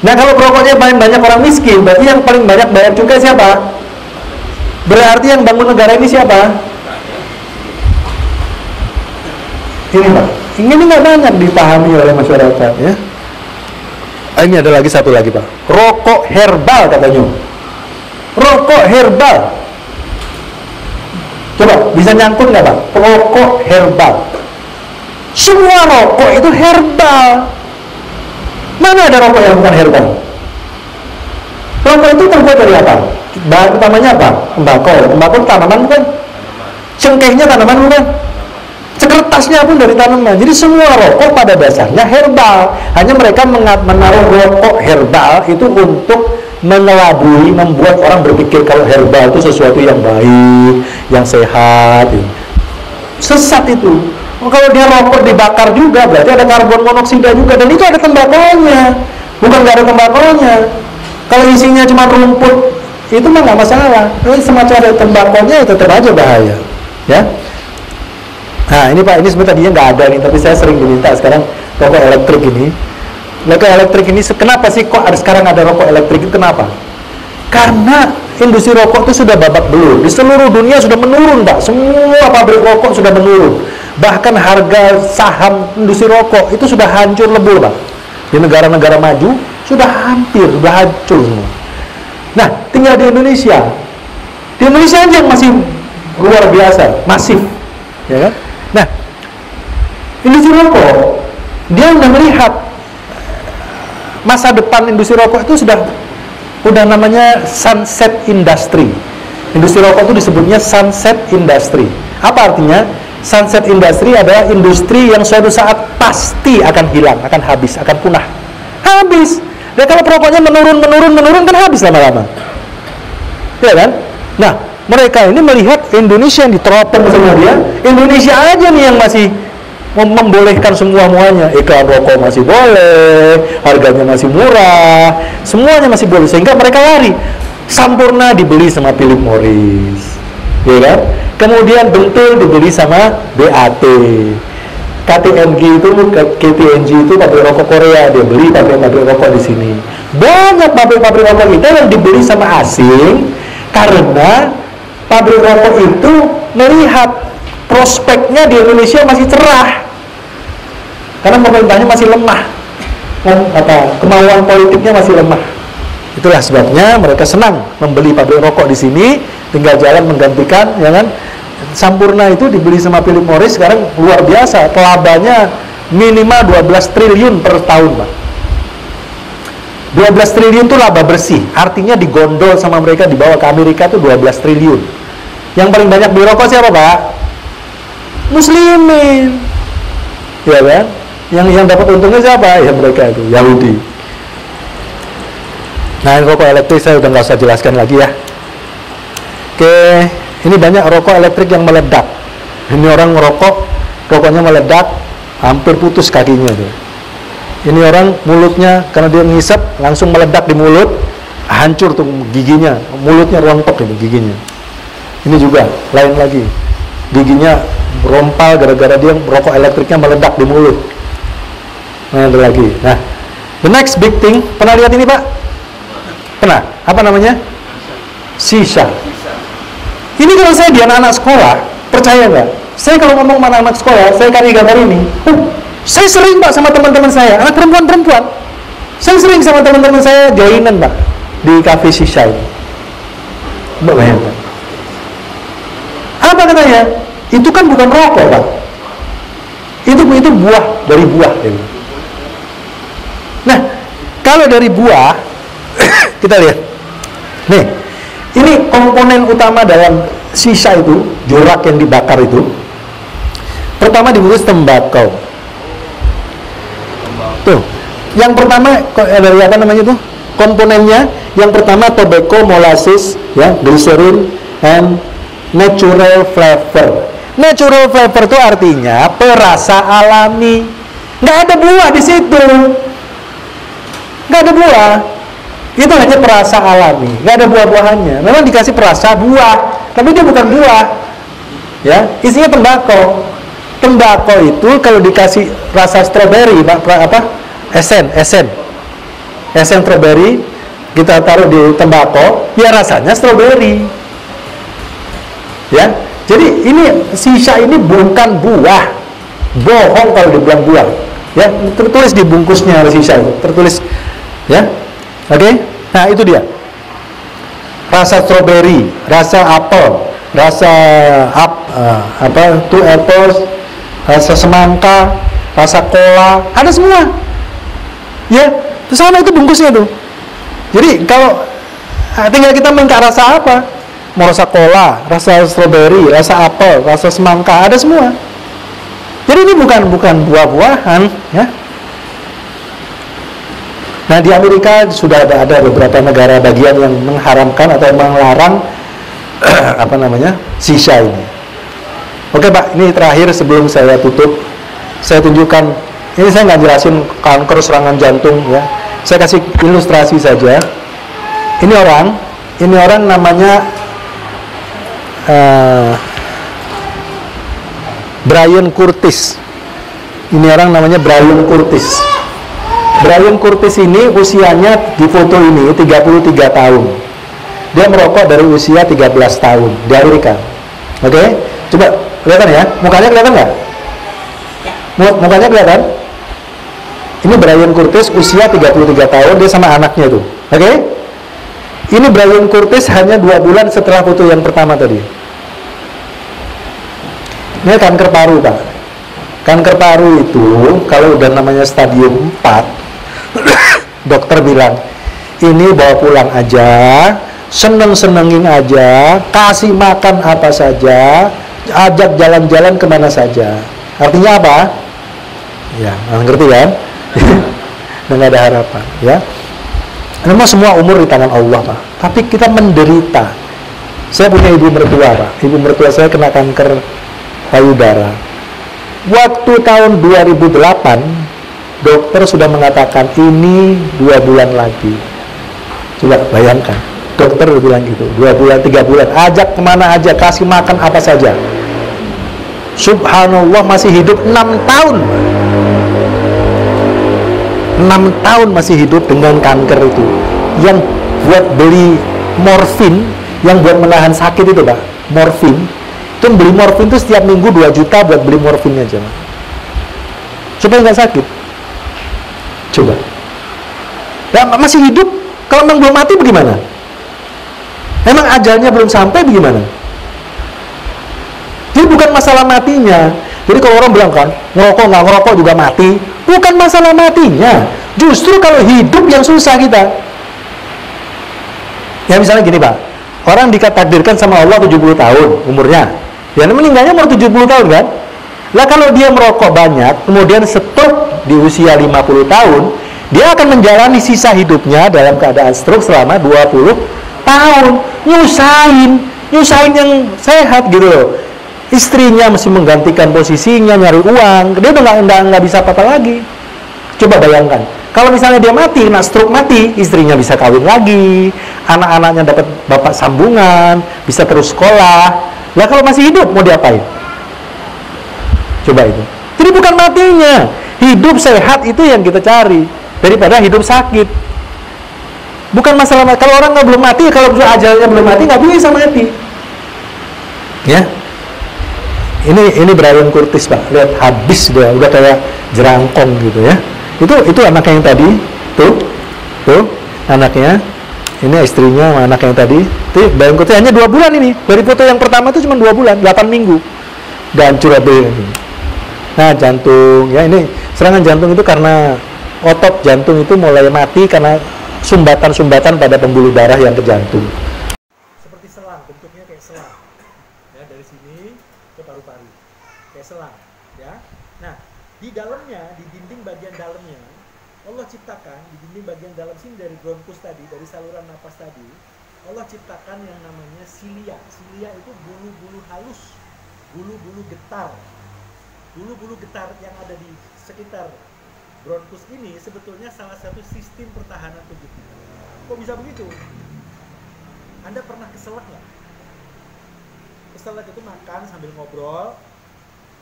Nah kalau perokoknya paling banyak orang miskin, berarti yang paling banyak bayar cukai siapa? Berarti yang bangun negara ini siapa? Ini Pak. Ini nggak banyak dipahami oleh masyarakat ya. Ini ada satu lagi Pak. Rokok herbal katanya. Rokok herbal. Coba bisa nyangkut nggak Pak? Rokok herbal. Semua rokok itu herbal. Mana ada rokok yang bukan herbal? Rokok itu terbuat dari apa? Bahan utamanya apa? Tembakau. Tembakau tanaman bukan? Cengkehnya tanaman bukan? Sekretasnya pun dari tanaman. Jadi semua rokok pada dasarnya herbal. Hanya mereka menaruh rokok herbal itu untuk mengelabui, membuat orang berpikir kalau herbal itu sesuatu yang baik, yang sehat. Sesat itu. Kalau dia rokok dibakar juga, berarti ada karbon monoksida juga, dan itu ada tembakonya. Bukan nggak ada tembakonya. Kalau isinya cuma rumput, itu mah nggak masalah. Tapi semacam ada tembakonya, itu tetap aja bahaya. Ya. Nah ini Pak, ini sebenarnya tadinya nggak ada nih, tapi saya sering diminta sekarang rokok elektrik ini. Rokok elektrik ini, kenapa sih kok sekarang ada rokok elektrik itu? Kenapa? Karena industri rokok itu sudah babak belur. Di seluruh dunia sudah menurun Pak. Semua pabrik rokok sudah menurun. Bahkan harga saham industri rokok itu sudah hancur lebur Pak. Di negara-negara maju sudah hampir, sudah hancur semua. Nah, tinggal di Indonesia. Di Indonesia aja yang masih luar biasa, masif, ya kan? Nah, industri rokok dia udah melihat masa depan industri rokok itu udah namanya sunset industry. Industri rokok itu disebutnya sunset industry. Apa artinya? Sunset industry adalah industri yang suatu saat pasti akan hilang, akan habis, akan punah. Habis. Dan kalau perokoknya menurun kan habis lama-lama. Ya kan? Nah, mereka ini melihat Indonesia yang diteropong sama dia. Indonesia aja nih yang masih membolehkan semuanya. Iklan rokok masih boleh, harganya masih murah, semuanya masih boleh. Sehingga mereka lari. Sampurna dibeli sama Philip Morris, ya kan? Kemudian Bentul dibeli sama BAT. KTNG itu pabrik rokok Korea, dia beli pabrik rokok di sini. Banyak pabrik rokok kita yang dibeli sama asing karena pabrik rokok itu melihat prospeknya di Indonesia masih cerah. Karena pemerintahnya masih lemah. Kemauan politiknya masih lemah. Itulah sebabnya mereka senang membeli pabrik rokok di sini, tinggal jalan menggantikan, ya kan? Sampurna itu dibeli sama Philip Morris sekarang luar biasa, labanya minimal 12 triliun per tahun, Pak. 12 triliun itu laba bersih, artinya digondol sama mereka, dibawa ke Amerika tuh 12 triliun. Yang paling banyak beli rokok siapa, Pak? Muslimin, ya kan? Yang dapat untungnya siapa? Ya mereka itu, Yahudi. Nah, rokok elektrik saya udah nggak usah jelaskan lagi ya. Oke, ini banyak rokok elektrik yang meledak. Ini orang ngerokok, rokoknya meledak, hampir putus kakinya tuh. Ini orang mulutnya karena dia ngisep langsung meledak di mulut, hancur tuh giginya, mulutnya rontok itu giginya. Ini juga lain lagi, giginya rompal gara-gara dia rokok elektriknya meledak di mulut. Nah, ada lagi. Nah, the next big thing, pernah lihat ini Pak? Pernah? Apa namanya? Shisha. Ini kalau saya di anak-anak sekolah, percaya nggak? Saya kalau ngomong sama anak-anak sekolah, saya kasih gambar ini. Saya sering Pak sama teman-teman saya, anak perempuan-perempuan. Saya sering sama teman-teman saya joinan Pak di cafe shisha ini. Mbak bayangkan. Apa katanya? Itu kan bukan rokok Pak. Itu buah, dari buah. Gitu. Nah, kalau dari buah, kita lihat. Nih, ini komponen utama dalam shisha itu, jorak yang dibakar itu. Pertama dibungkus tembakau. Tuh, yang pertama dari apa namanya tuh? Komponennya, yang pertama tobacco, molasses, ya, glycerin, and natural flavor. Natural flavor itu artinya perasa alami. Nggak ada buah di situ. Nggak ada buah. Itu hanya perasa alami. Nggak ada buah-buahannya. Memang dikasih perasa buah, tapi dia bukan buah. Ya, isinya tembakau. Tembakau itu kalau dikasih rasa stroberi, esen stroberi, kita taruh di tembakau, ya rasanya stroberi. Ya, jadi ini shisha ini bukan buah, bohong kalau dibilang buah. Ya, tertulis di bungkusnya shisha itu, tertulis, ya, oke. Nah itu dia, rasa stroberi, rasa apel, rasa two apples, rasa semangka, rasa cola, ada semua. Ya, sama itu bungkusnya tuh. Jadi kalau tinggal kita minta rasa apa, mau rasa cola, rasa stroberi, rasa apel, rasa semangka, ada semua. Jadi ini bukan buah-buahan, ya. Nah di Amerika sudah ada beberapa negara bagian yang mengharamkan atau melarang apa namanya shisha ini. Oke Pak, ini terakhir sebelum saya tutup, saya tunjukkan. Ini saya nggak jelasin kanker serangan jantung ya. Saya kasih ilustrasi saja. Ini orang namanya Brian Curtis. Ini orang namanya Brian Curtis. Brian Curtis ini usianya di foto ini 33 tahun. Dia merokok dari usia 13 tahun di Amerika. Oke? Coba kelihatan ya? Mukanya kelihatan nggak? Mukanya kelihatan? Ini Brian Curtis usia 33 tahun, dia sama anaknya tuh. Oke? Ini Brian Curtis hanya 2 bulan setelah foto yang pertama tadi. Ini kanker paru, Pak. Kanker paru itu kalau udah namanya stadium 4, dokter bilang, ini bawa pulang aja, seneng-senengin aja, kasih makan apa saja, ajak jalan-jalan kemana saja. Artinya apa? Ya, ngerti kan? Nggak ada harapan, ya. Memang semua umur di tangan Allah, Pak. Tapi kita menderita. Saya punya ibu mertua, Pak. Ibu mertua saya kena kanker payudara. Waktu tahun 2008, dokter sudah mengatakan ini 2 bulan lagi. Coba bayangkan, dokter udah bilang gitu, 2 bulan, 3 bulan, ajak kemana aja, kasih makan apa saja. Subhanallah masih hidup 6 tahun. 6 tahun masih hidup dengan kanker itu. Yang buat beli morfin, yang buat menahan sakit itu Pak, morfin. Itu beli morfin itu setiap minggu 2 juta buat beli morfinnya aja, Pak. Supaya nggak sakit. Coba. Ya, masih hidup, kalau memang belum mati bagaimana? Emang ajalnya belum sampai bagaimana? Jadi bukan masalah matinya. Jadi kalau orang bilang kan, ngerokok nggak ngerokok juga mati, bukan masalah matinya. Justru kalau hidup yang susah kita. Ya misalnya gini Pak, orang ditakdirkan sama Allah 70 tahun umurnya. Ya meninggalnya umur 70 tahun kan? Lah kalau dia merokok banyak, kemudian stroke di usia 50 tahun, dia akan menjalani sisa hidupnya dalam keadaan stroke selama 20 tahun. Nyusahin yang sehat gitu loh. Istrinya mesti menggantikan posisinya, nyari uang, dia udah nggak bisa apa-apa lagi. Coba bayangkan, kalau misalnya dia mati, kena stroke mati, istrinya bisa kawin lagi, anak-anaknya dapat bapak sambungan, bisa terus sekolah. Lah kalau masih hidup mau diapain? Coba itu. Jadi bukan matinya, hidup sehat itu yang kita cari daripada hidup sakit. Bukan masalah kalau orang nggak belum mati, kalau ajalnya belum mati nggak bisa mati. Ya. Ini Brian Curtis Pak, lihat habis dia, udah kayak jerangkong gitu ya. Itu anaknya yang tadi, tuh anaknya. Ini istrinya sama anak yang tadi. Tuh Brian Curtis hanya 2 bulan ini. Dari foto yang pertama itu cuma 2 bulan, 8 minggu. Dan curhat deh. Nah jantung, ya ini serangan jantung itu karena otot jantung itu mulai mati karena sumbatan-sumbatan pada pembuluh darah yang ke jantung. Seperti selang, bentuknya kayak selang. Ya dari sini ke paru-paru, kayak selang. Ya. Nah di dalamnya, di dinding bagian dalamnya, Allah ciptakan di dinding bagian dalam sini dari bronkus tadi, dari saluran napas tadi, Allah ciptakan yang namanya silia. Silia itu bulu-bulu halus, bulu-bulu getar. Bulu-bulu getar yang ada di sekitar bronkus ini sebetulnya salah satu sistem pertahanan tubuh kita. Kok bisa begitu? Anda pernah keselak nggak? Keselak itu makan sambil ngobrol,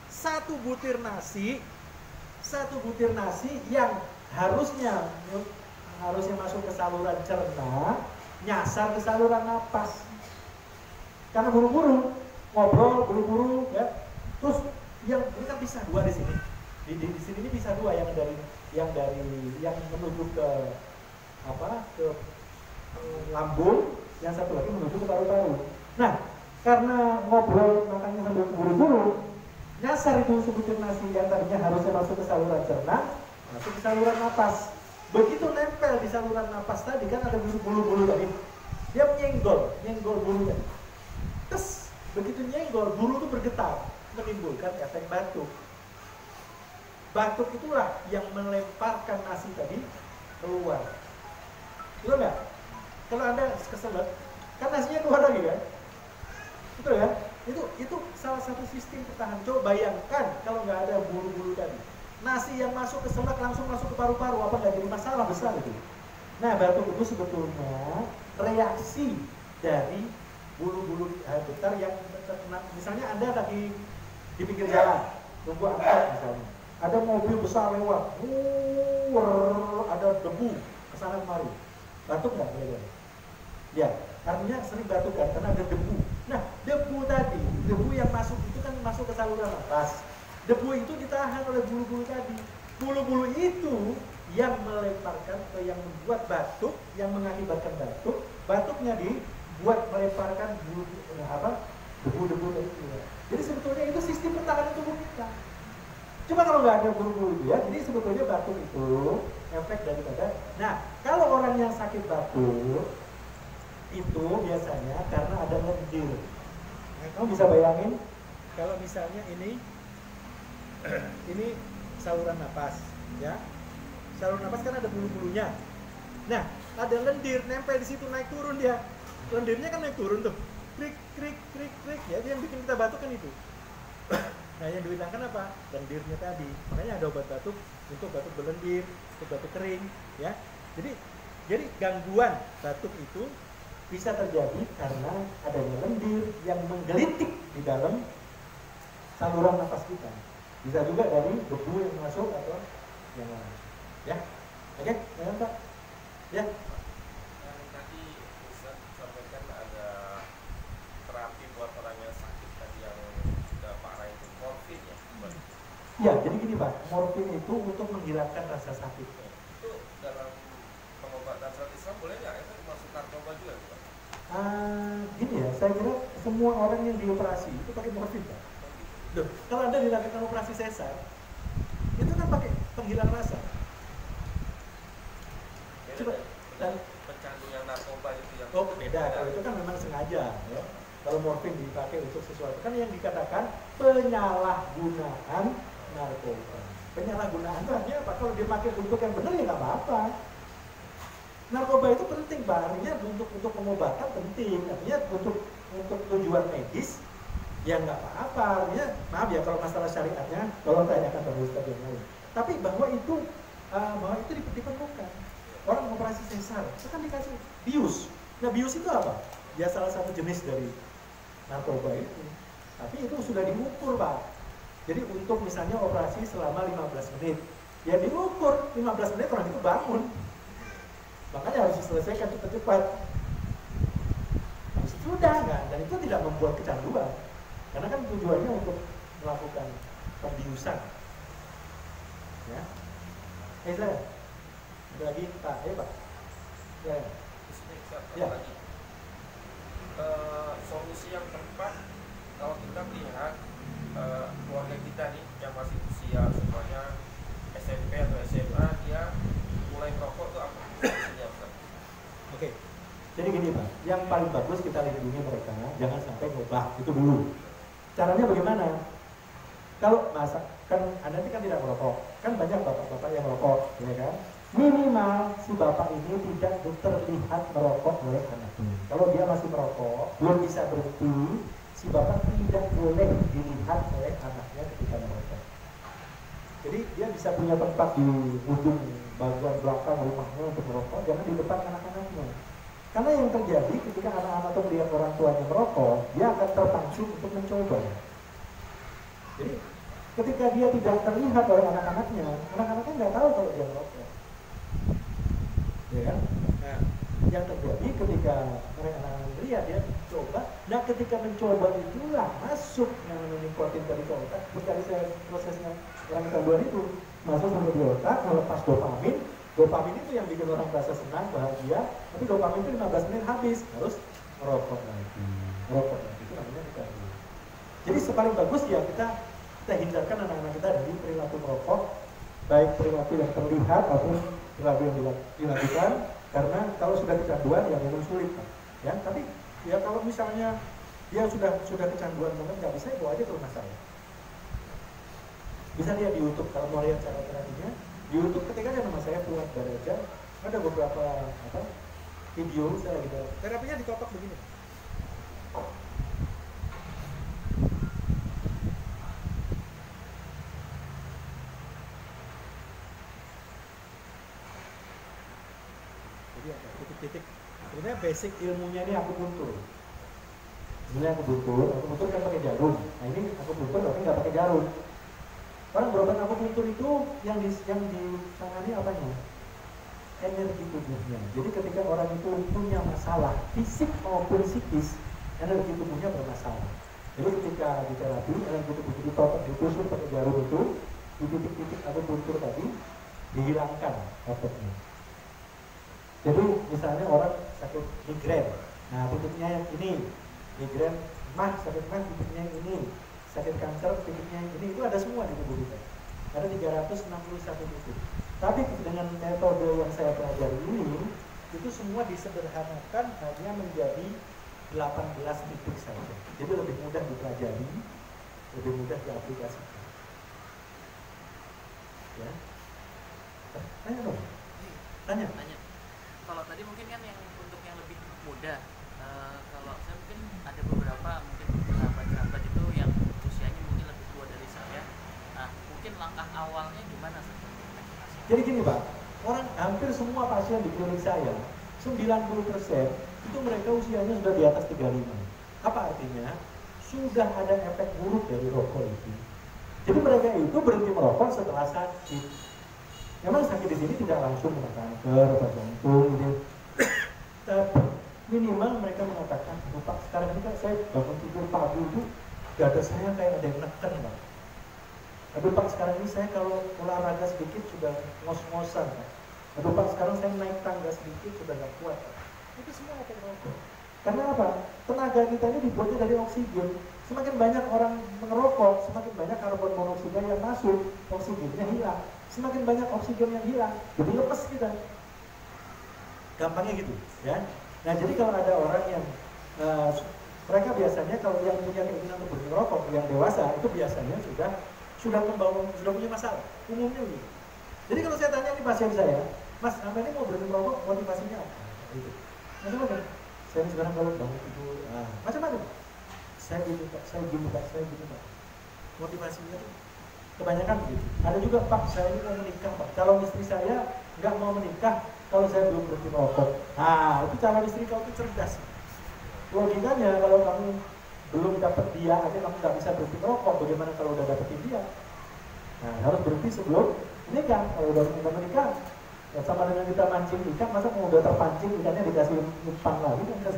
satu butir nasi yang harusnya masuk ke saluran cerna, nyasar ke saluran napas. Karena buru-buru ngobrol, buru-buru ya. Terus yang ini kan bisa 2 di sini. Di sini ini bisa 2 yang menuju ke lambung, yang satu lagi menuju ke paru-paru. Nah, karena ngobrol makannya sambil buru-buru, nyasar itu sebutir nasi yang tadinya harusnya masuk ke saluran cerna, masuk ke saluran napas. Begitu nempel di saluran napas tadi kan ada bulu-bulu tadi, dia nyenggol bulunya. Terus begitu nyenggol, bulu itu bergetar, menimbulkan efek batuk. Batuk itulah yang melemparkan nasi tadi keluar. Betul nggak? Kalau Anda keselak, kan nasinya keluar lagi kan? Betul ya? Itu salah satu sistem pertahanan. Coba bayangkan kalau nggak ada bulu-bulu tadi, nasi yang masuk ke selak langsung masuk ke paru-paru, apa nggak jadi masalah besar itu? Nah, batuk itu sebetulnya reaksi dari bulu-bulu getar yang terkena. Misalnya Anda lagi di pinggir jalan, tunggu angkot misalnya, ada mobil besar lewat, ada debu kesana kemari, batuk nggak kira-kira? Ya, artinya sering batuk kan karena ada debu. Nah, debu tadi, debu yang masuk itu kan masuk ke saluran nafas. Debu itu ditahan oleh bulu-bulu tadi. Bulu-bulu itu yang melemparkan atau yang membuat batuk, yang mengakibatkan batuk. Batuknya dibuat melemparkan debu-debu itu. Jadi sebetulnya itu sistem pertahanan tubuh kita. Cuma kalau nggak ada bulu-bulu itu ya, jadi sebetulnya batuk itu efek daripada. Nah, kalau orang yang sakit batuk itu biasanya karena ada lendir. Nah, kamu bisa bayangin kalau misalnya ini saluran napas, ya. Saluran napas kan ada bulu-bulunya. Nah, ada lendir nempel di situ, naik turun dia. Lendirnya kan naik turun tuh. Krik krik krik krik ya, dia yang bikin kita batuk kan itu. Nah, yang dihilangkan apa? Lendirnya tadi. Makanya ada obat batuk untuk batuk berlendir, untuk batuk kering, ya. Jadi gangguan batuk itu bisa terjadi karena adanya lendir yang menggelitik di dalam saluran nafas kita. Bisa juga dari debu yang masuk atau yang lain. Ya, oke, ya Pak. Ya. Tadi Ustaz sampaikan ada terapi buat orang yang sakit tadi yang sudah parah itu morfin ya. Ya, jadi gini Pak, morfin itu untuk menghilangkan rasa sakit. Itu dalam pengobatan syariat Islam boleh nggak? Itu masuk narkoba juga Pak? Gini ya, saya kira semua orang yang dioperasi itu pakai morfin Pak. Loh, kalau Anda dilakukan operasi sesar, itu kan pakai penghilang rasa. Coba, dan pecandu yang narkoba itu yang beda. Kalau itu kan memang sengaja, ya. Kalau morfin dipakai untuk sesuatu, kan yang dikatakan penyalahgunaan narkoba. Penyalahgunaan itu artinya apa? Kalau dia pakai untuk yang benar ya nggak apa-apa. Narkoba itu penting, Pak. Artinya untuk pengobatan penting. Artinya untuk tujuan medis ya nggak apa-apa. Artinya maaf ya kalau masalah syariatnya, tolong tanyakan ke ustaz yang lain. Tapi bahwa itu diperlukan. Orang operasi sesar, itu kan dikasih bius. Nah bius itu apa? Ya salah satu jenis dari narkoba itu. Tapi itu sudah diukur, Pak. Jadi untuk misalnya operasi selama 15 menit, ya diukur 15 menit orang itu bangun. Makanya harus diselesaikan cepat-cepat. Sudah kan? Dan itu tidak membuat kecanduan. Karena kan tujuannya untuk melakukan pembiusan. Ya. Saya ada lagi Pak, Pak. Ya. Ya. Lagi. Solusi yang tepat kalau kita melihat keluarga kita nih yang masih usia semuanya SMP atau SMA, dia mulai merokok tuh apa solusinya, Ustaz? Oke. Jadi gini Pak, yang paling bagus kita lindungi mereka, jangan sampai ngubah itu dulu. Caranya bagaimana? Kalau masa kan Anda ini kan tidak merokok, kan banyak bapak-bapak yang merokok, ya kan? Minimal si bapak ini tidak terlihat merokok oleh anaknya. Kalau dia masih merokok, belum bisa berhenti, si bapak tidak boleh dilihat oleh anaknya ketika merokok. Jadi dia bisa punya tempat di ujung bagian belakang rumahnya untuk merokok, jangan di depan anak-anaknya. Karena yang terjadi ketika anak-anak itu melihat orang tuanya merokok, dia akan terpacu untuk mencoba. Jadi ketika dia tidak terlihat oleh anak-anaknya nggak tahu kalau dia merokok. Ya kan? Nah, yang terjadi ketika anak-anak melihat dia mencoba, nah ketika mencoba itulah masuk yang nikotin dari otak. Berkali saya prosesnya orang kecanduan itu masuk sampai di otak, melepas dopamin. Dopamin itu yang bikin orang merasa senang, bahagia. Tapi dopamin itu 15 menit habis, harus merokok lagi. Merokok lagi itu namanya kecanduan. Jadi paling bagus ya kita hindarkan anak-anak kita dari perilaku merokok, baik perilaku yang terlihat maupun perilaku yang dilakukan. Karena kalau sudah kecanduan ya memang sulit, Pak. Ya, tapi ya kalau misalnya dia sudah kecanduan banget nggak bisa, bawa aja ke rumah saya. Bisa lihat di YouTube kalau mau lihat cara terapinya. Di YouTube ketika ada nama saya Fuad Baraja, ada beberapa video saya gitu. Terapinya dikotak begini. Jadi ada titik-titik. Sebenarnya basic ilmunya ini akupuntur. Sebenarnya akupuntur kan pakai jarum. Nah ini akupuntur tapi nggak pakai jarum. Orang berobat akupuntur itu yang ditangani apanya? Energi tubuhnya. Jadi ketika orang itu punya masalah fisik maupun psikis, energi tubuhnya bermasalah. Jadi ketika di terapi, energi tubuh ditusuk pakai jarum itu, di titik-titik akupuntur tadi dihilangkan efeknya. Jadi misalnya orang sakit migrain, nah titiknya yang ini, migrain sakit titiknya yang ini, sakit kanker titiknya yang ini, itu ada semua di tubuh kita. Ada 361 titik. Tapi dengan metode yang saya pelajari ini, itu semua disederhanakan hanya menjadi 18 titik saja. Jadi lebih mudah dipelajari, lebih mudah diaplikasikan. Ya, tanya dong. Tanya. Kalau tadi mungkin kan yang untuk yang lebih mudah, kalau saya mungkin ada beberapa mungkin sahabat-sahabat itu yang usianya mungkin lebih tua dari saya. Nah, mungkin langkah awalnya gimana sih? Jadi gini Pak, orang hampir semua pasien di klinik saya 90% itu mereka usianya sudah di atas 35. Apa artinya? Sudah ada efek buruk dari rokok itu. Jadi mereka itu berhenti merokok setelah sakit. Memang sakit di sini tidak langsung kena kanker atau jantung gitu. Tapi minimal mereka mengatakan, Pak sekarang ini kan saya bangun tidur pagi itu dada saya kayak ada yang neken Pak. Aduh Pak sekarang ini saya kalau olahraga sedikit sudah ngos-ngosan Pak. Aduh Pak sekarang saya naik tangga sedikit sudah gak kuat Pak. Itu semua efek rokok. Karena apa? Tenaga kita ini dibuatnya dari oksigen. Semakin banyak orang merokok, semakin banyak karbon monoksida yang masuk, oksigennya hilang. Semakin banyak oksigen yang hilang, jadi lemes kita. Gampangnya gitu, ya. Nah, jadi kalau ada orang yang mereka biasanya kalau yang punya keinginan untuk berhenti merokok, yang dewasa itu biasanya sudah punya masalah. Umumnya begitu. Jadi kalau saya tanya di pasien saya, Mas, sampai ini mau berhenti merokok, motivasinya apa? Gitu. Macam-macam. Saya sekarang kalau bangun itu, macam-macam. Saya gini Pak. Motivasinya tuh kebanyakan begitu. Ada juga, Pak, saya ini mau menikah, Pak. Calon istri saya nggak mau menikah kalau saya belum berhenti merokok. Nah, itu calon istri kau itu cerdas. Logikanya kalau kamu belum dapat dia, akhirnya kamu nggak bisa berhenti merokok. Bagaimana kalau udah dapetin dia? Nah, harus berhenti sebelum menikah. Kalau udah menikah, ya sama dengan kita mancing ikan, masa mau udah terpancing ikannya dikasih umpan lagi kan?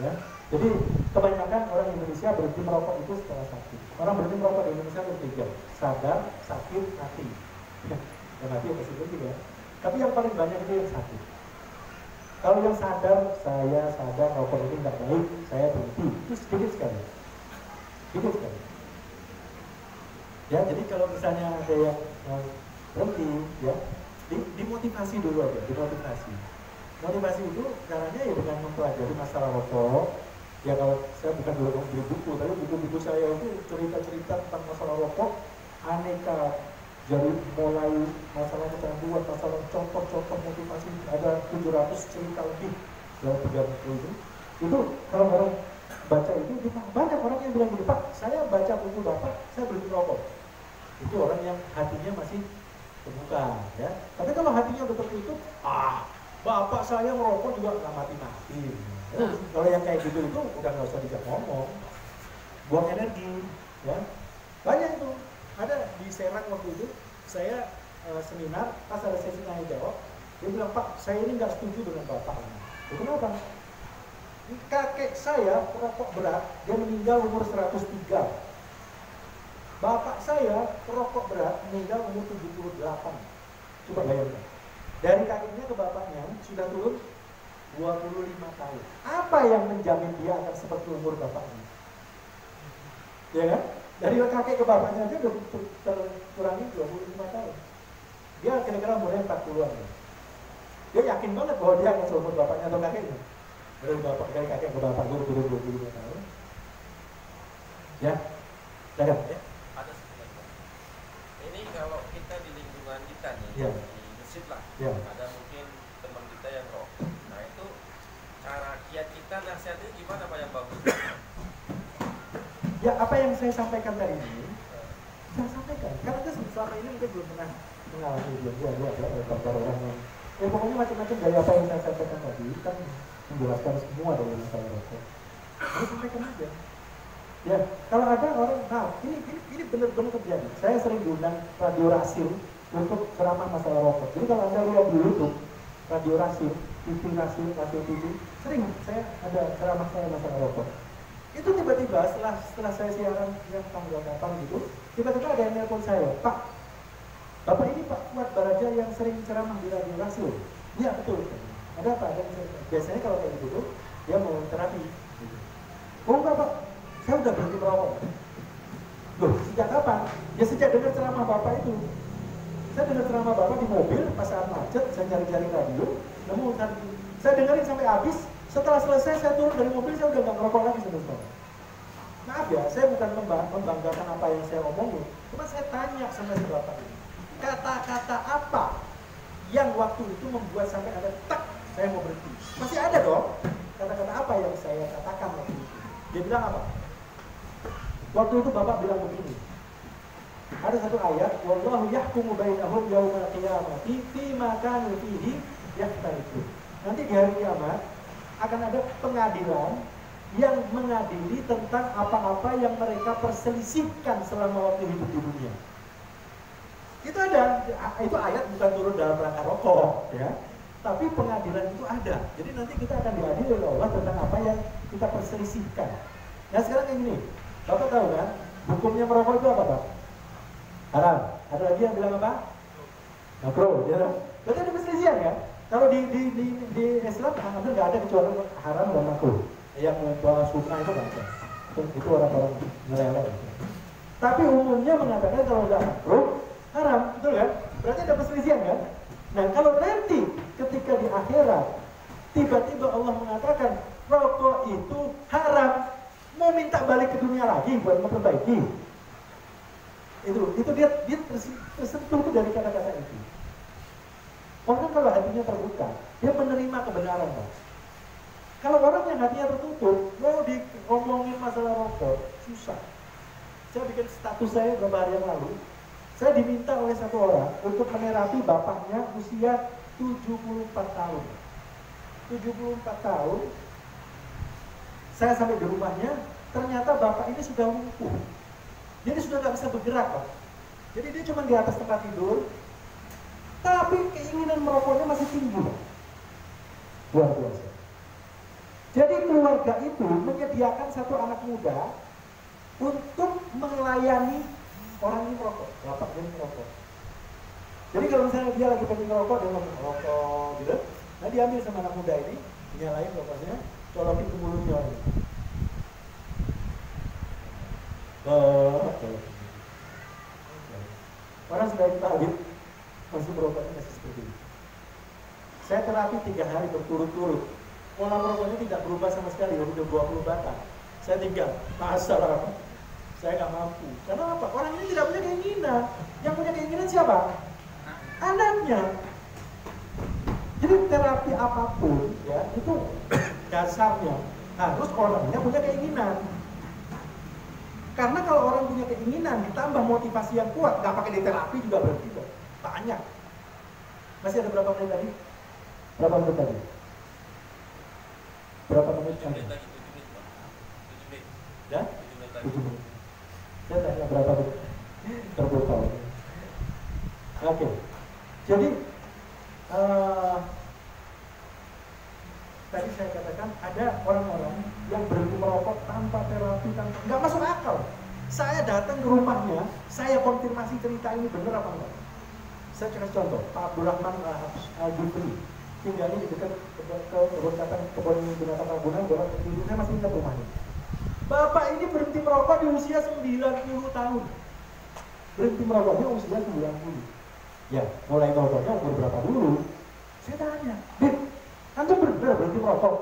Ya. Jadi kebanyakan orang Indonesia berhenti merokok itu setelah sakit. Orang berhenti merokok di Indonesia ada 3: sadar, sakit, mati. Yang mati pasti berhenti ya. Tapi yang paling banyak itu yang sakit. Kalau yang sadar, saya sadar rokok ini nggak baik, saya berhenti. Itu sedikit sekali. Ya, jadi kalau misalnya ada yang berhenti, ya, dimotivasi dulu aja, dimotivasi. Motivasi itu caranya ya dengan mempelajari masalah rokok. Ya kalau saya bukan dulu beli buku, tapi buku-buku saya itu cerita-cerita tentang masalah rokok, aneka. Jadi mulai masalah kecanduan, masalah contoh-contoh motivasi, ada 700 cerita lebih dalam 3 buku itu. Itu kalau orang baca itu, banyak orang yang bilang gini, Pak, saya baca buku Bapak, saya berhenti merokok. Itu orang yang hatinya masih terbuka, ya. Tapi kalau hatinya udah tertutup, Bapak saya merokok juga nggak mati-mati. Kalau yang kayak gitu itu udah nggak usah dijak ngomong, buang energi, ya. Banyak itu. Ada di Serang waktu itu, saya seminar, pas ada sesi tanya jawab, dia bilang, Pak, saya ini nggak setuju dengan Bapak. Itu kenapa? Kakek saya perokok berat, dia meninggal umur 103. Bapak saya perokok berat, meninggal umur 78. Coba bayangkan. Dari kakeknya ke bapaknya sudah turun 25 tahun. Apa yang menjamin dia akan seperti umur bapaknya? Ya kan? Dari kakek ke bapaknya aja udah terkurangi 25 tahun. Dia kira-kira umurnya 40-an. Dia yakin banget bahwa dia akan seumur bapaknya atau kakeknya. Dari kakek ke bapak itu turun 25 tahun. Ya, silakan. Ya. Ada sebenarnya. Ini kalau kita di lingkungan kita nih, ya, di masjid lah, ya, ada mungkin teman kita yang rokok. Nah itu cara kiat kita nasihatnya gimana Pak yang bagus? Ya, apa yang saya sampaikan tadi ini, saya sampaikan. Karena kita selama ini mungkin belum pernah mengalami orang yang, ya pokoknya macam-macam dari apa yang saya sampaikan tadi, kan menjelaskan semua dari masalah rokok. Jadi sampaikan aja. Ya, kalau ada orang, ini benar-benar terjadi. Saya sering diundang Radio Rasil untuk ceramah masalah rokok. Jadi kalau Anda lihat di YouTube, Radio Rasil, TV Rasil, Rasil TV, sering saya ada ceramah saya masalah rokok. Itu tiba-tiba setelah saya siaran yang tanggal kapan gitu, tiba-tiba ada yang nelpon saya, Pak, Bapak ini Pak Fuad Baraja yang sering ceramah di Radio Rasil. Iya betul. Ada apa? Biasanya kalau kayak gitu dia mau terapi. Gitu. Oh enggak Pak, saya udah berhenti merokok. Loh, sejak kapan? Ya sejak dengar ceramah Bapak itu. Saya dengar ceramah Bapak di mobil pas saat macet, saya cari-cari radio, nemu saya dengerin sampai habis. Setelah selesai saya turun dari mobil, saya udah nggak ngerokok lagi sebentar. Maaf ya, saya bukan membanggakan apa yang saya omongin, cuma saya tanya sama si Bapak ini, kata-kata apa yang waktu itu membuat sampai ada tak, saya mau berhenti. Masih ada dong, kata-kata apa yang saya katakan waktu itu. Dia bilang apa? Waktu itu Bapak bilang begini, ada satu ayat, wallahu yahkumu bainahum yaumal qiyamati fima kanu fihi yakhtalifun. Nanti di hari kiamat akan ada pengadilan yang mengadili tentang apa-apa yang mereka perselisihkan selama waktu hidup di dunia. Itu ada, itu ayat bukan turun dalam rangka rokok, ya. Tapi pengadilan itu ada. Jadi nanti kita akan diadili oleh Allah tentang apa yang kita perselisihkan. Nah sekarang yang ini, Bapak tahu kan, hukumnya merokok itu apa Pak? Haram. Ada lagi yang bilang apa? Makruh. Ya, berarti ada perselisihan ya. Kalau di Islam hampir nggak ada kecuali haram dan makruh. Yang sunnah itu nggak ada. itu orang-orang nyeleleh. Tapi umumnya mengatakan kalau nggak makruh, haram, betul kan? Berarti ada perselisihan kan? Nah kalau nanti ketika di akhirat tiba-tiba Allah mengatakan rokok itu haram, mau minta balik ke dunia lagi buat memperbaiki, itu dia tersentuh dari kata-kata itu. Orang kalau hatinya terbuka, dia menerima kebenaran, Pak. Kalau orang yang hatinya tertutup, mau diomongin masalah rokok, susah. Saya bikin status saya beberapa hari yang lalu, saya diminta oleh satu orang untuk menerapi bapaknya usia 74 tahun. 74 tahun, saya sampai di rumahnya, ternyata bapak ini sudah lumpuh. Jadi sudah nggak bisa bergerak, Pak. Jadi dia cuma di atas tempat tidur, tapi keinginan merokoknya masih tinggi, Pak. Luar biasa. Jadi keluarga itu menyediakan satu anak muda untuk melayani orang ini merokok, bapak ini merokok. Jadi kalau misalnya dia lagi pengen merokok, dia ngomong merokok gitu, nah diambil sama anak muda ini, nyalain rokoknya, colokin ke mulutnya orang ini. Orang sudah ditarik, masih merokoknya masih seperti ini. Saya terapi 3 hari berturut-turut, pola merokoknya tidak berubah sama sekali, udah 20 batang. Saya tinggal, masalah saya nggak mampu. Karena apa? Orang ini tidak punya keinginan. Yang punya keinginan siapa? Anaknya. Jadi terapi apapun, ya itu dasarnya harus orangnya punya keinginan. Karena kalau orang punya keinginan ditambah motivasi yang kuat, nggak pakai di terapi juga berarti banyak. Masih ada berapa menit tadi? Berapa menit tadi? Berapa menit tadi? 7 menit, Pak. 7 menit. Ya? 7 menit. Saya tanya berapa menit? Terbuka. Oke. Jadi tadi saya katakan ada orang-orang yang berhenti merokok tanpa terapi, nggak masuk akal. Saya datang ke rumahnya, saya konfirmasi cerita ini benar apa enggak. Saya kasih contoh, Pak Abdurrahman Al-Jufri tinggalnya di dekat kebun binatang Ragunan, saya masih ingat rumahnya. Bapak ini berhenti merokok di usia 90 tahun. Berhenti merokoknya usia 90. Ya, mulai merokoknya umur berapa dulu? Saya tanya, Bib, Antum benar berhenti merokok?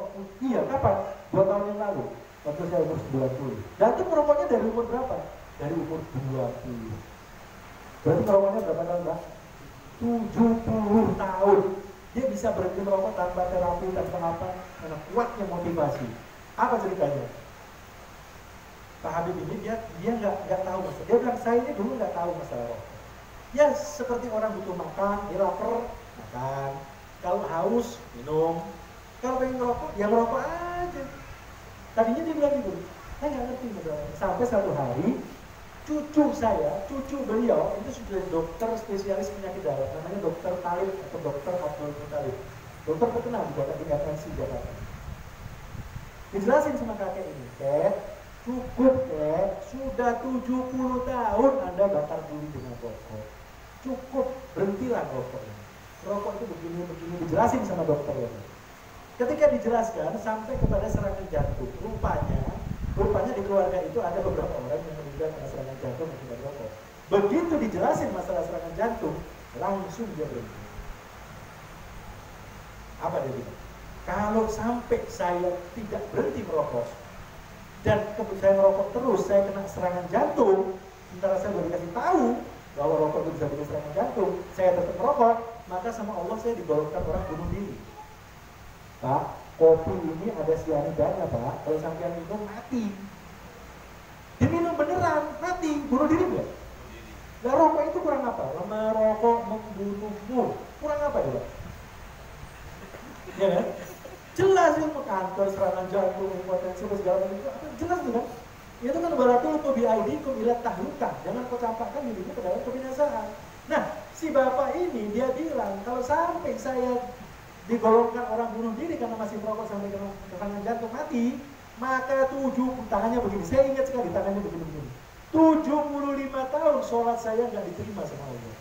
Iya, kapan? 2 tahun yang lalu. Waktu saya umur 90. Dan itu merokoknya dari umur berapa? Dari umur 20. Berarti merokoknya berapa tahun, Pak? 70 tahun. Dia bisa berhenti merokok tanpa terapi, tanpa apa? Karena kuatnya motivasi. Apa ceritanya? Pak Habib ini dia nggak tahu masalah. Dia bilang saya ini dulu nggak tahu masalah rokok. Ya seperti orang butuh makan, dia lapar, makan. Kalau haus, minum. Kalau pengen ngerokok, ya ngerokok aja. Tadinya dia bilang gitu, saya nggak ngerti betul. Sampai satu hari, cucu beliau itu sudah dokter spesialis penyakit dalam, namanya dokter Talib atau dokter Abdul Talib. Dokter terkenal di FNC Jakarta. Dijelasin sama kakek ini, cukup sudah 70 tahun Anda bakar dulu dengan rokok. Cukup, berhentilah rokoknya. Rokok itu begini dijelasin sama dokter ya. Ketika dijelaskan sampai kepada serangan jantung, rupanya di keluarga itu ada beberapa orang yang meninggal karena serangan jantung akibat rokok. Begitu dijelasin masalah serangan jantung, langsung dia berhenti. Apa dia bilang? Kalau sampai saya tidak berhenti merokok dan saya merokok terus, saya kena serangan jantung, sementara saya baru dikasih tahu bahwa rokok itu bisa bikin serangan jantung, saya tetap merokok, maka sama Allah saya digolongkan orang bunuh diri. Pak, kopi ini ada cyanidanya, Pak. Kalau sampean minum mati. Diminum beneran, mati, bunuh diri nggak? Nah, rokok itu kurang apa? Merokok membunuhmu. Kurang apa ya, Pak? Ya kan? Jelas ilmu kanker, serangan jantung, impotensi, segala macam itu jelas tuh kan? Itu kan baratul biaidikum ila tahlukah. Jangan kau campakkan dirimu ke dalam kebinasaan. Nah, si bapak ini dia bilang kalau sampai saya digolongkan orang bunuh diri karena masih merokok sampai kena serangan jantung mati, maka tangannya begini. Saya ingat sekali tangannya begini-begini. 75 tahun sholat saya nggak diterima sama Allah.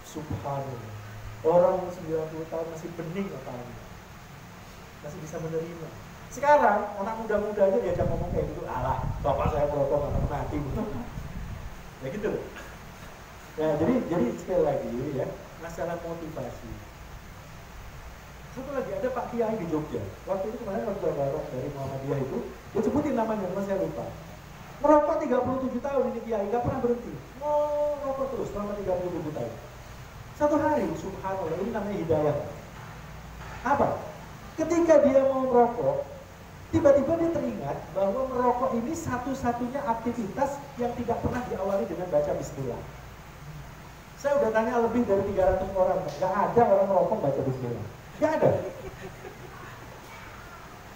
Subhanallah. Orang 90 tahun masih bening apalagi. Masih bisa menerima. Sekarang anak muda-muda aja diajak ngomong kayak gitu, alah bapak saya merokok nggak pernah mati, ya gitu loh. Ya jadi sekali lagi ya, masalah motivasi. Satu lagi ada Pak Kiai di Jogja. Waktu itu kemarin waktu bareng dari Muhammadiyah itu, dia sebutin namanya, cuma saya lupa. Merokok 37 tahun ini Kiai, nggak pernah berhenti. Merokok terus selama 37 tahun. Satu hari, subhanallah, ini namanya hidayah. Apa? Ketika dia mau merokok, tiba-tiba dia teringat bahwa merokok ini satu-satunya aktivitas yang tidak pernah diawali dengan baca bismillah. Saya udah tanya lebih dari 300 orang, nggak ada orang merokok baca bismillah. Nggak ada.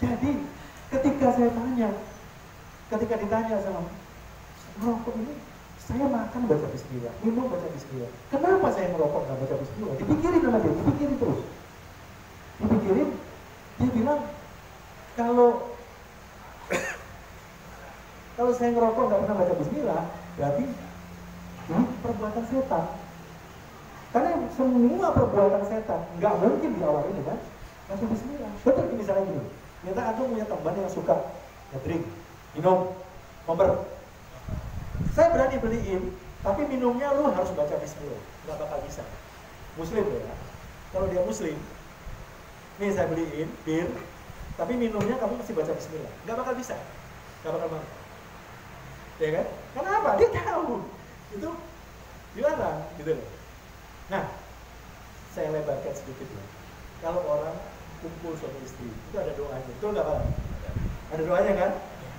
Jadi, ketika saya tanya, ketika ditanya sama merokok ini, saya makan baca bismillah, minum baca bismillah. Kenapa saya merokok nggak baca bismillah? Dipikirin sama dia, dipikirin terus. Dipikirin, dia bilang, kalau saya ngerokok nggak pernah baca bismillah, berarti ini perbuatan setan. Karena semua perbuatan setan nggak mungkin diawali dengan baca bismillah. Betul, misalnya gini, ternyata antum punya teman yang suka ngedrink, minum, ngoper. Saya berani beliin, tapi minumnya lu harus baca bismillah, nggak bakal bisa. Muslim ya, kalau dia muslim, nih saya beliin bir, tapi minumnya kamu mesti baca bismillah, nggak bakal bisa, nggak bakal mau, ya kan? Kenapa? Dia tahu itu dilarang, gitu loh. Nah, saya lebarkan sedikit ya. Kalau orang kumpul suami istri, itu ada doanya, itu nggak apa? Ada doanya kan?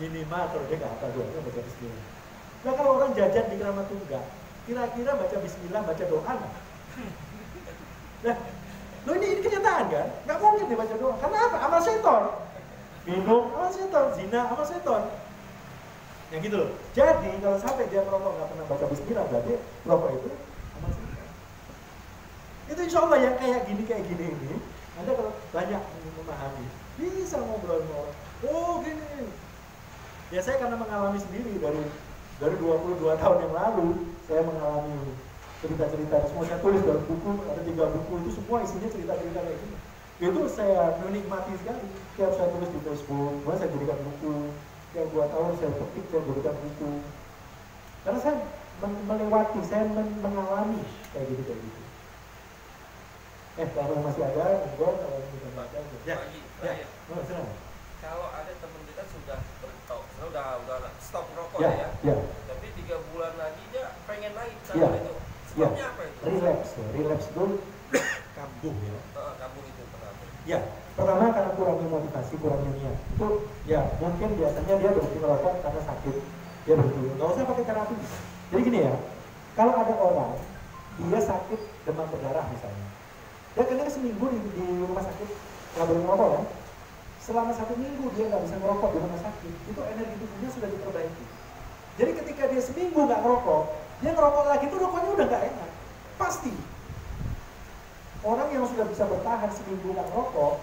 Minimal kalau dia nggak apa doanya baca bismillah. Nah kalau orang jajan di Keramat Tunggal, kira-kira baca bismillah, baca doa nggak? Nah, lo ini kenyataan kan? Nggak mungkin dia baca doa. Karena apa? Amal seton. Minum, amal seton. Zina, amal seton. Yang gitu loh. Jadi kalau sampai dia merokok nggak pernah baca bismillah, berarti merokok itu amal seton. Itu insya Allah yang kayak gini ini, Anda kalau banyak memahami, bisa ngobrol sama orang. Oh gini. Ya saya karena mengalami sendiri dari 22 tahun yang lalu, saya mengalami cerita-cerita, semua saya tulis dalam buku, ada 3 buku, itu semua isinya cerita-cerita kayak gini. Itu saya menikmati sekali. Tiap saya tulis di Facebook, kemudian saya jadikan buku. Tiap 2 tahun saya petik, saya jadikan buku. Karena saya melewati, saya mengalami kayak gitu. Kalau masih ada, kalau bisa baca, ya. Oh, senang. Kalau ada teman kita sudah stop merokok ya. Tapi 3 bulan lagi dia pengen lagi itu. Sebabnya apa itu? Relapse itu kambuh ya. Kambuh itu kenapa? Ya, pertama karena kurangnya motivasi, kurangnya niat. Itu ya mungkin biasanya dia berhenti merokok karena sakit. Dia berhenti. Nggak usah pakai terapi. Jadi gini ya, kalau ada orang dia sakit demam berdarah misalnya, dia kena seminggu di rumah sakit nggak boleh merokok ya. Selama 1 minggu dia nggak bisa ngerokok di rumah sakit, itu energi tubuhnya sudah diperbaiki. Jadi ketika dia seminggu nggak ngerokok, dia ngerokok lagi, itu rokoknya udah nggak enak. Pasti. Orang yang sudah bisa bertahan seminggu nggak ngerokok,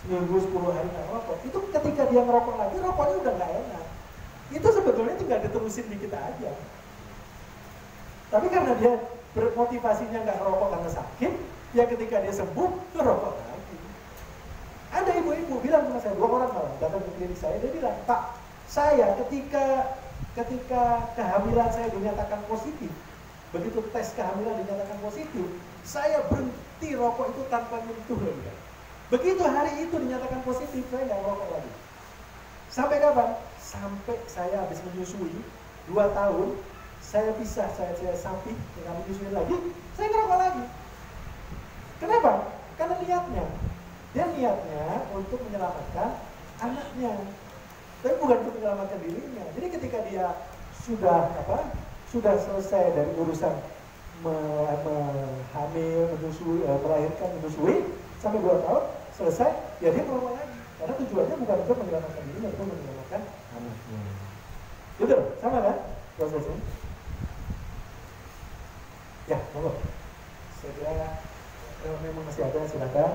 seminggu 10 hari nggak ngerokok, itu ketika dia ngerokok lagi, rokoknya udah nggak enak. Itu sebetulnya tinggal diterusin di kita aja. Tapi karena dia motivasinya nggak ngerokok karena sakit, ya ketika dia sembuh, ngerokok lagi. Ada ibu-ibu bilang sama saya, 2 orang malah datang ke klinik saya, dia bilang, Pak, saya ketika kehamilan saya dinyatakan positif, begitu tes kehamilan dinyatakan positif, saya berhenti rokok itu tanpa menyentuh lagi. Begitu hari itu dinyatakan positif, saya nggak rokok lagi. Sampai kapan? Sampai saya habis menyusui 2 tahun, saya pisah, saya sapi, dengan menyusui lagi, saya ngerokok lagi. Kenapa? Karena dia niatnya untuk menyelamatkan anaknya, tapi bukan untuk menyelamatkan dirinya. Jadi ketika dia sudah selesai dari urusan hamil, menyusui, melahirkan, menyusui sampai 2 tahun selesai, ya dia ngerokok lagi. Karena tujuannya bukan untuk menyelamatkan dirinya, untuk menyelamatkan anaknya. Gitu, sama kan prosesnya? Ya, monggo. Saya kira kalau memang masih ada, silakan.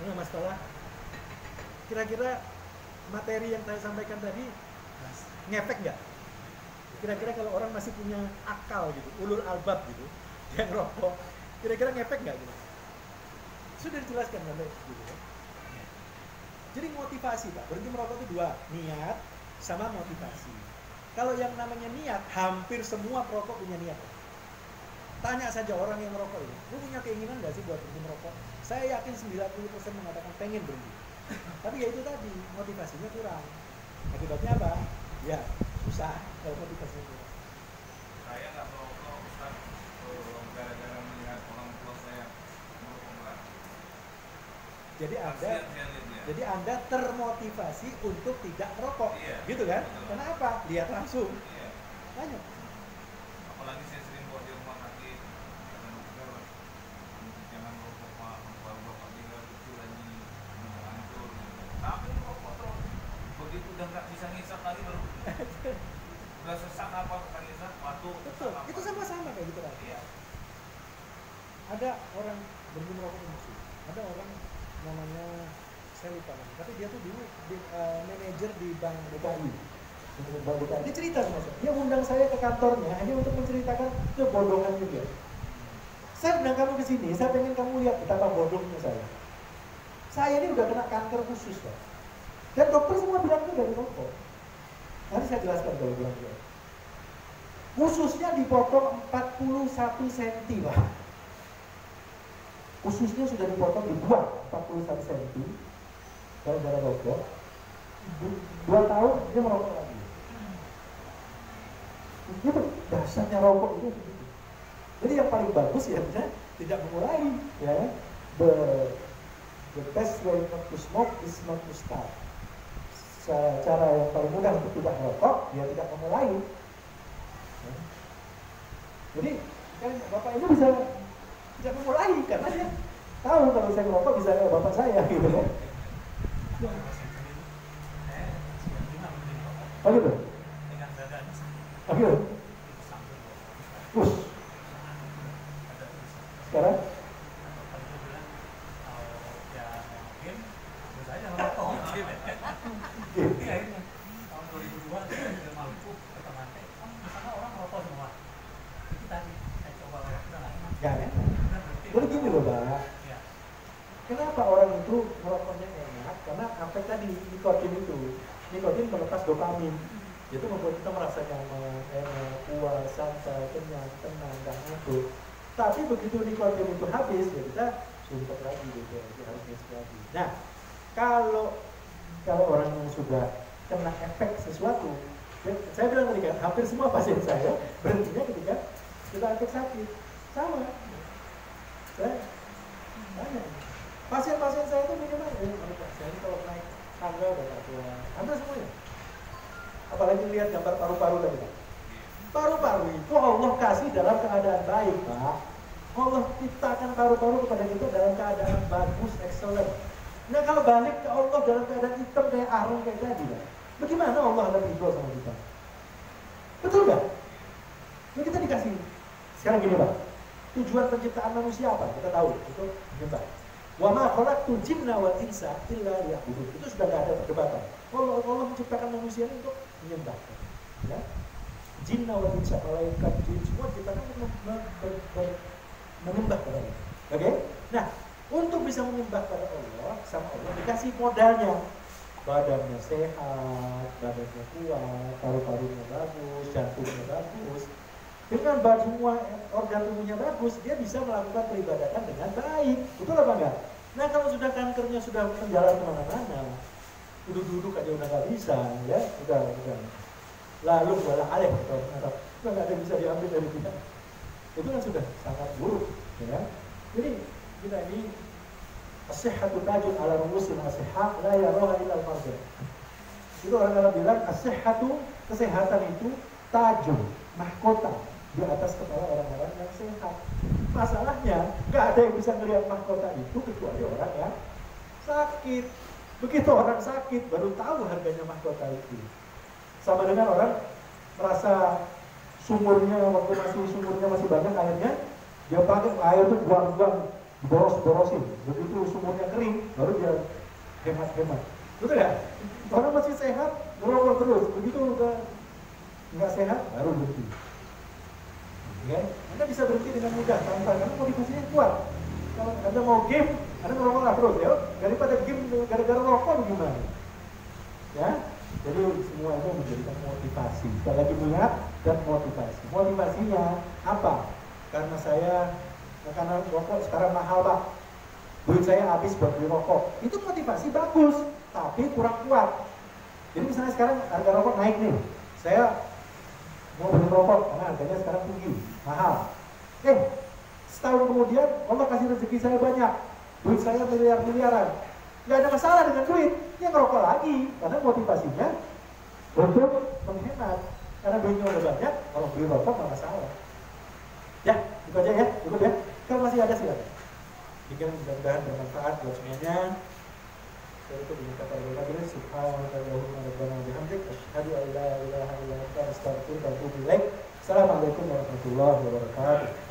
Enggak masalah. Kira-kira materi yang saya sampaikan tadi ngefek nggak? Kira-kira kalau orang masih punya akal gitu, ulul albab gitu, yang rokok, kira-kira ngefek nggak gitu? Sudah dijelaskan sampai gitu ya. Jadi motivasi Pak, berhenti merokok itu dua, niat sama motivasi. Kalau yang namanya niat, hampir semua perokok punya niat. Tanya saja orang yang merokok ini, lu punya keinginan nggak sih buat berhenti merokok? Saya yakin 90% mengatakan pengen berhenti. Tapi ya itu tadi, motivasinya kurang. Akibatnya apa? Ya, susah kalau motivasinya kurang. Saya nggak merokok, Ustaz, gara-gara melihat orang tua saya merokok. Jadi anda termotivasi untuk tidak merokok, Iya, gitu kan? betul. Kenapa? Lihat langsung. Iya. Banyak. Apalagi saya sering buat di rumah sakit, kata dokter, jangan merokok Pak, kalau bapak tinggal kecil lagi, hancur. Tapi merokok terus, begitu udah nggak bisa ngisap lagi baru udah sesak apa kan ngisap, batuk. Betul. sesak Itu apa. sama-sama kayak gitu kan. Iya. Ada orang berhenti merokok musuh. Ada orang namanya saya lupa namanya, tapi dia tuh dulu manajer di Bank DKI. Bank DKI. Dia cerita sama saya. Dia undang saya ke kantornya hanya untuk menceritakan kebodohannya dia. Saya undang kamu ke sini, saya pengen kamu lihat betapa bodohnya saya. Saya ini udah kena kanker usus, Pak. Dan dokter semua bilang itu dari rokok. Nanti saya jelaskan kalau bilang dia. Ususnya dipotong 41 cm, Pak. Ususnya sudah dipotong, dibuang 41 cm gara-gara rokok. 2 tahun dia merokok lagi. Itu dasarnya rokok itu begitu. Jadi yang paling bagus ya tidak memulai, ya. The best way not to smoke is not to start. Cara yang paling mudah untuk tidak merokok, ya tidak memulai. Jadi kan bapak ini bisa tidak memulai karena dia tahu kalau saya merokok bisa kayak bapak saya gitu kan. Oh gitu? Oh gitu? Sekarang? Ya, kan? Jadi gini loh, Pak. Kenapa orang itu merokoknya enak? Karena efek tadi nikotin itu. Nikotin melepas dopamin. Itu membuat kita merasa nyaman, enak, puas, santai, kenyang, tenang, gak ngantuk. Tapi begitu nikotin itu habis, ya kita suntuk lagi gitu, harus ngisi lagi. Nah, kalau orang yang sudah kena efek sesuatu, ya, saya bilang tadi kan, hampir semua pasien saya berhentinya ketika kita efek sakit. Sama. Saya banyak. Pasien-pasien saya itu minimal, saya ini kalau naik tangga udah gak kuat. Hampir semuanya. Apalagi lihat gambar paru-paru tadi, Pak. Paru-paru itu Allah kasih dalam keadaan baik, Pak. Allah ciptakan paru-paru kepada kita dalam keadaan bagus, excellent. Nah kalau balik ke Allah dalam keadaan hitam kayak arung kayak tadi, Pak, bagaimana Allah akan ridho sama kita? Betul nggak? Nah, kita dikasih. Sekarang gini, Pak. Tujuan penciptaan manusia apa? Kita tahu, itu menyembah. Wa ma khalaqtul jinna wal insa illa liya'budun. Itu sudah nggak ada perdebatan. Allah menciptakan manusia untuk menyembah. Ya? Jinna wal insa, malaikat, jin semua diciptakan untuk menyembah kepada Allah. Oke? Nah, untuk bisa menyembah pada Allah, sama Allah dikasih modalnya. Badannya sehat, badannya kuat, paru-parunya bagus, jantungnya bagus. Dengan semua organ tubuhnya bagus, dia bisa melakukan peribadatan dengan baik. Betul apa enggak? Nah kalau sudah kankernya sudah menjalar kemana-mana, duduk-duduk aja udah nggak bisa, ya udah. Lalu malah alih, udah nggak ada yang bisa diambil dari dia. Itu kan sudah sangat buruk, ya. Jadi kita ini as-sihhatu tajun ala ru'usil as-sihhah la yaraha illa al-fardh. Itu orang bilang as-sihhatu, kesehatan itu tajun, mahkota di atas kepala orang-orang yang sehat. Masalahnya, nggak ada yang bisa melihat mahkota itu kecuali orang yang sakit. Begitu orang sakit, baru tahu harganya mahkota itu. Sama dengan orang merasa sumurnya, waktu sumurnya masih banyak airnya, dia pakai air itu buang-buang, boros-borosin. Begitu sumurnya kering, baru dia hemat-hemat. Betul ya? Orang masih sehat, ngerokok terus. Begitu udah nggak sehat, baru berhenti. ya, Anda bisa berhenti dengan mudah tanpa karena motivasinya kuat. Kalau Anda mau game, Anda merokok terus ya, daripada game gara-gara rokok gimana? Ya, jadi semua itu menjadikan motivasi. Sekali lagi ingat dan motivasi. Motivasinya apa? Karena rokok sekarang mahal Pak. Duit saya habis buat beli rokok. Itu motivasi bagus, tapi kurang kuat. Jadi misalnya sekarang harga rokok naik nih, saya mau beli rokok karena harganya sekarang tinggi, mahal. Setahun kemudian Allah kasih rezeki saya banyak, duit saya miliar-miliaran. Nggak ada masalah dengan duit, dia ngerokok lagi karena motivasinya untuk menghemat. Karena duitnya udah banyak, kalau beli rokok nggak masalah. Ya, itu aja ya, cukup ya. Kalau masih ada silakan. Bikin mudah-mudahan bermanfaat buat semuanya. Saya itu diminta pada Allah subhanahu wa ta'ala bihamdik asyhadu an la ilaha illa anta astaghfiruka wa atubu ilaik. Assalamualaikum warahmatullahi wabarakatuh.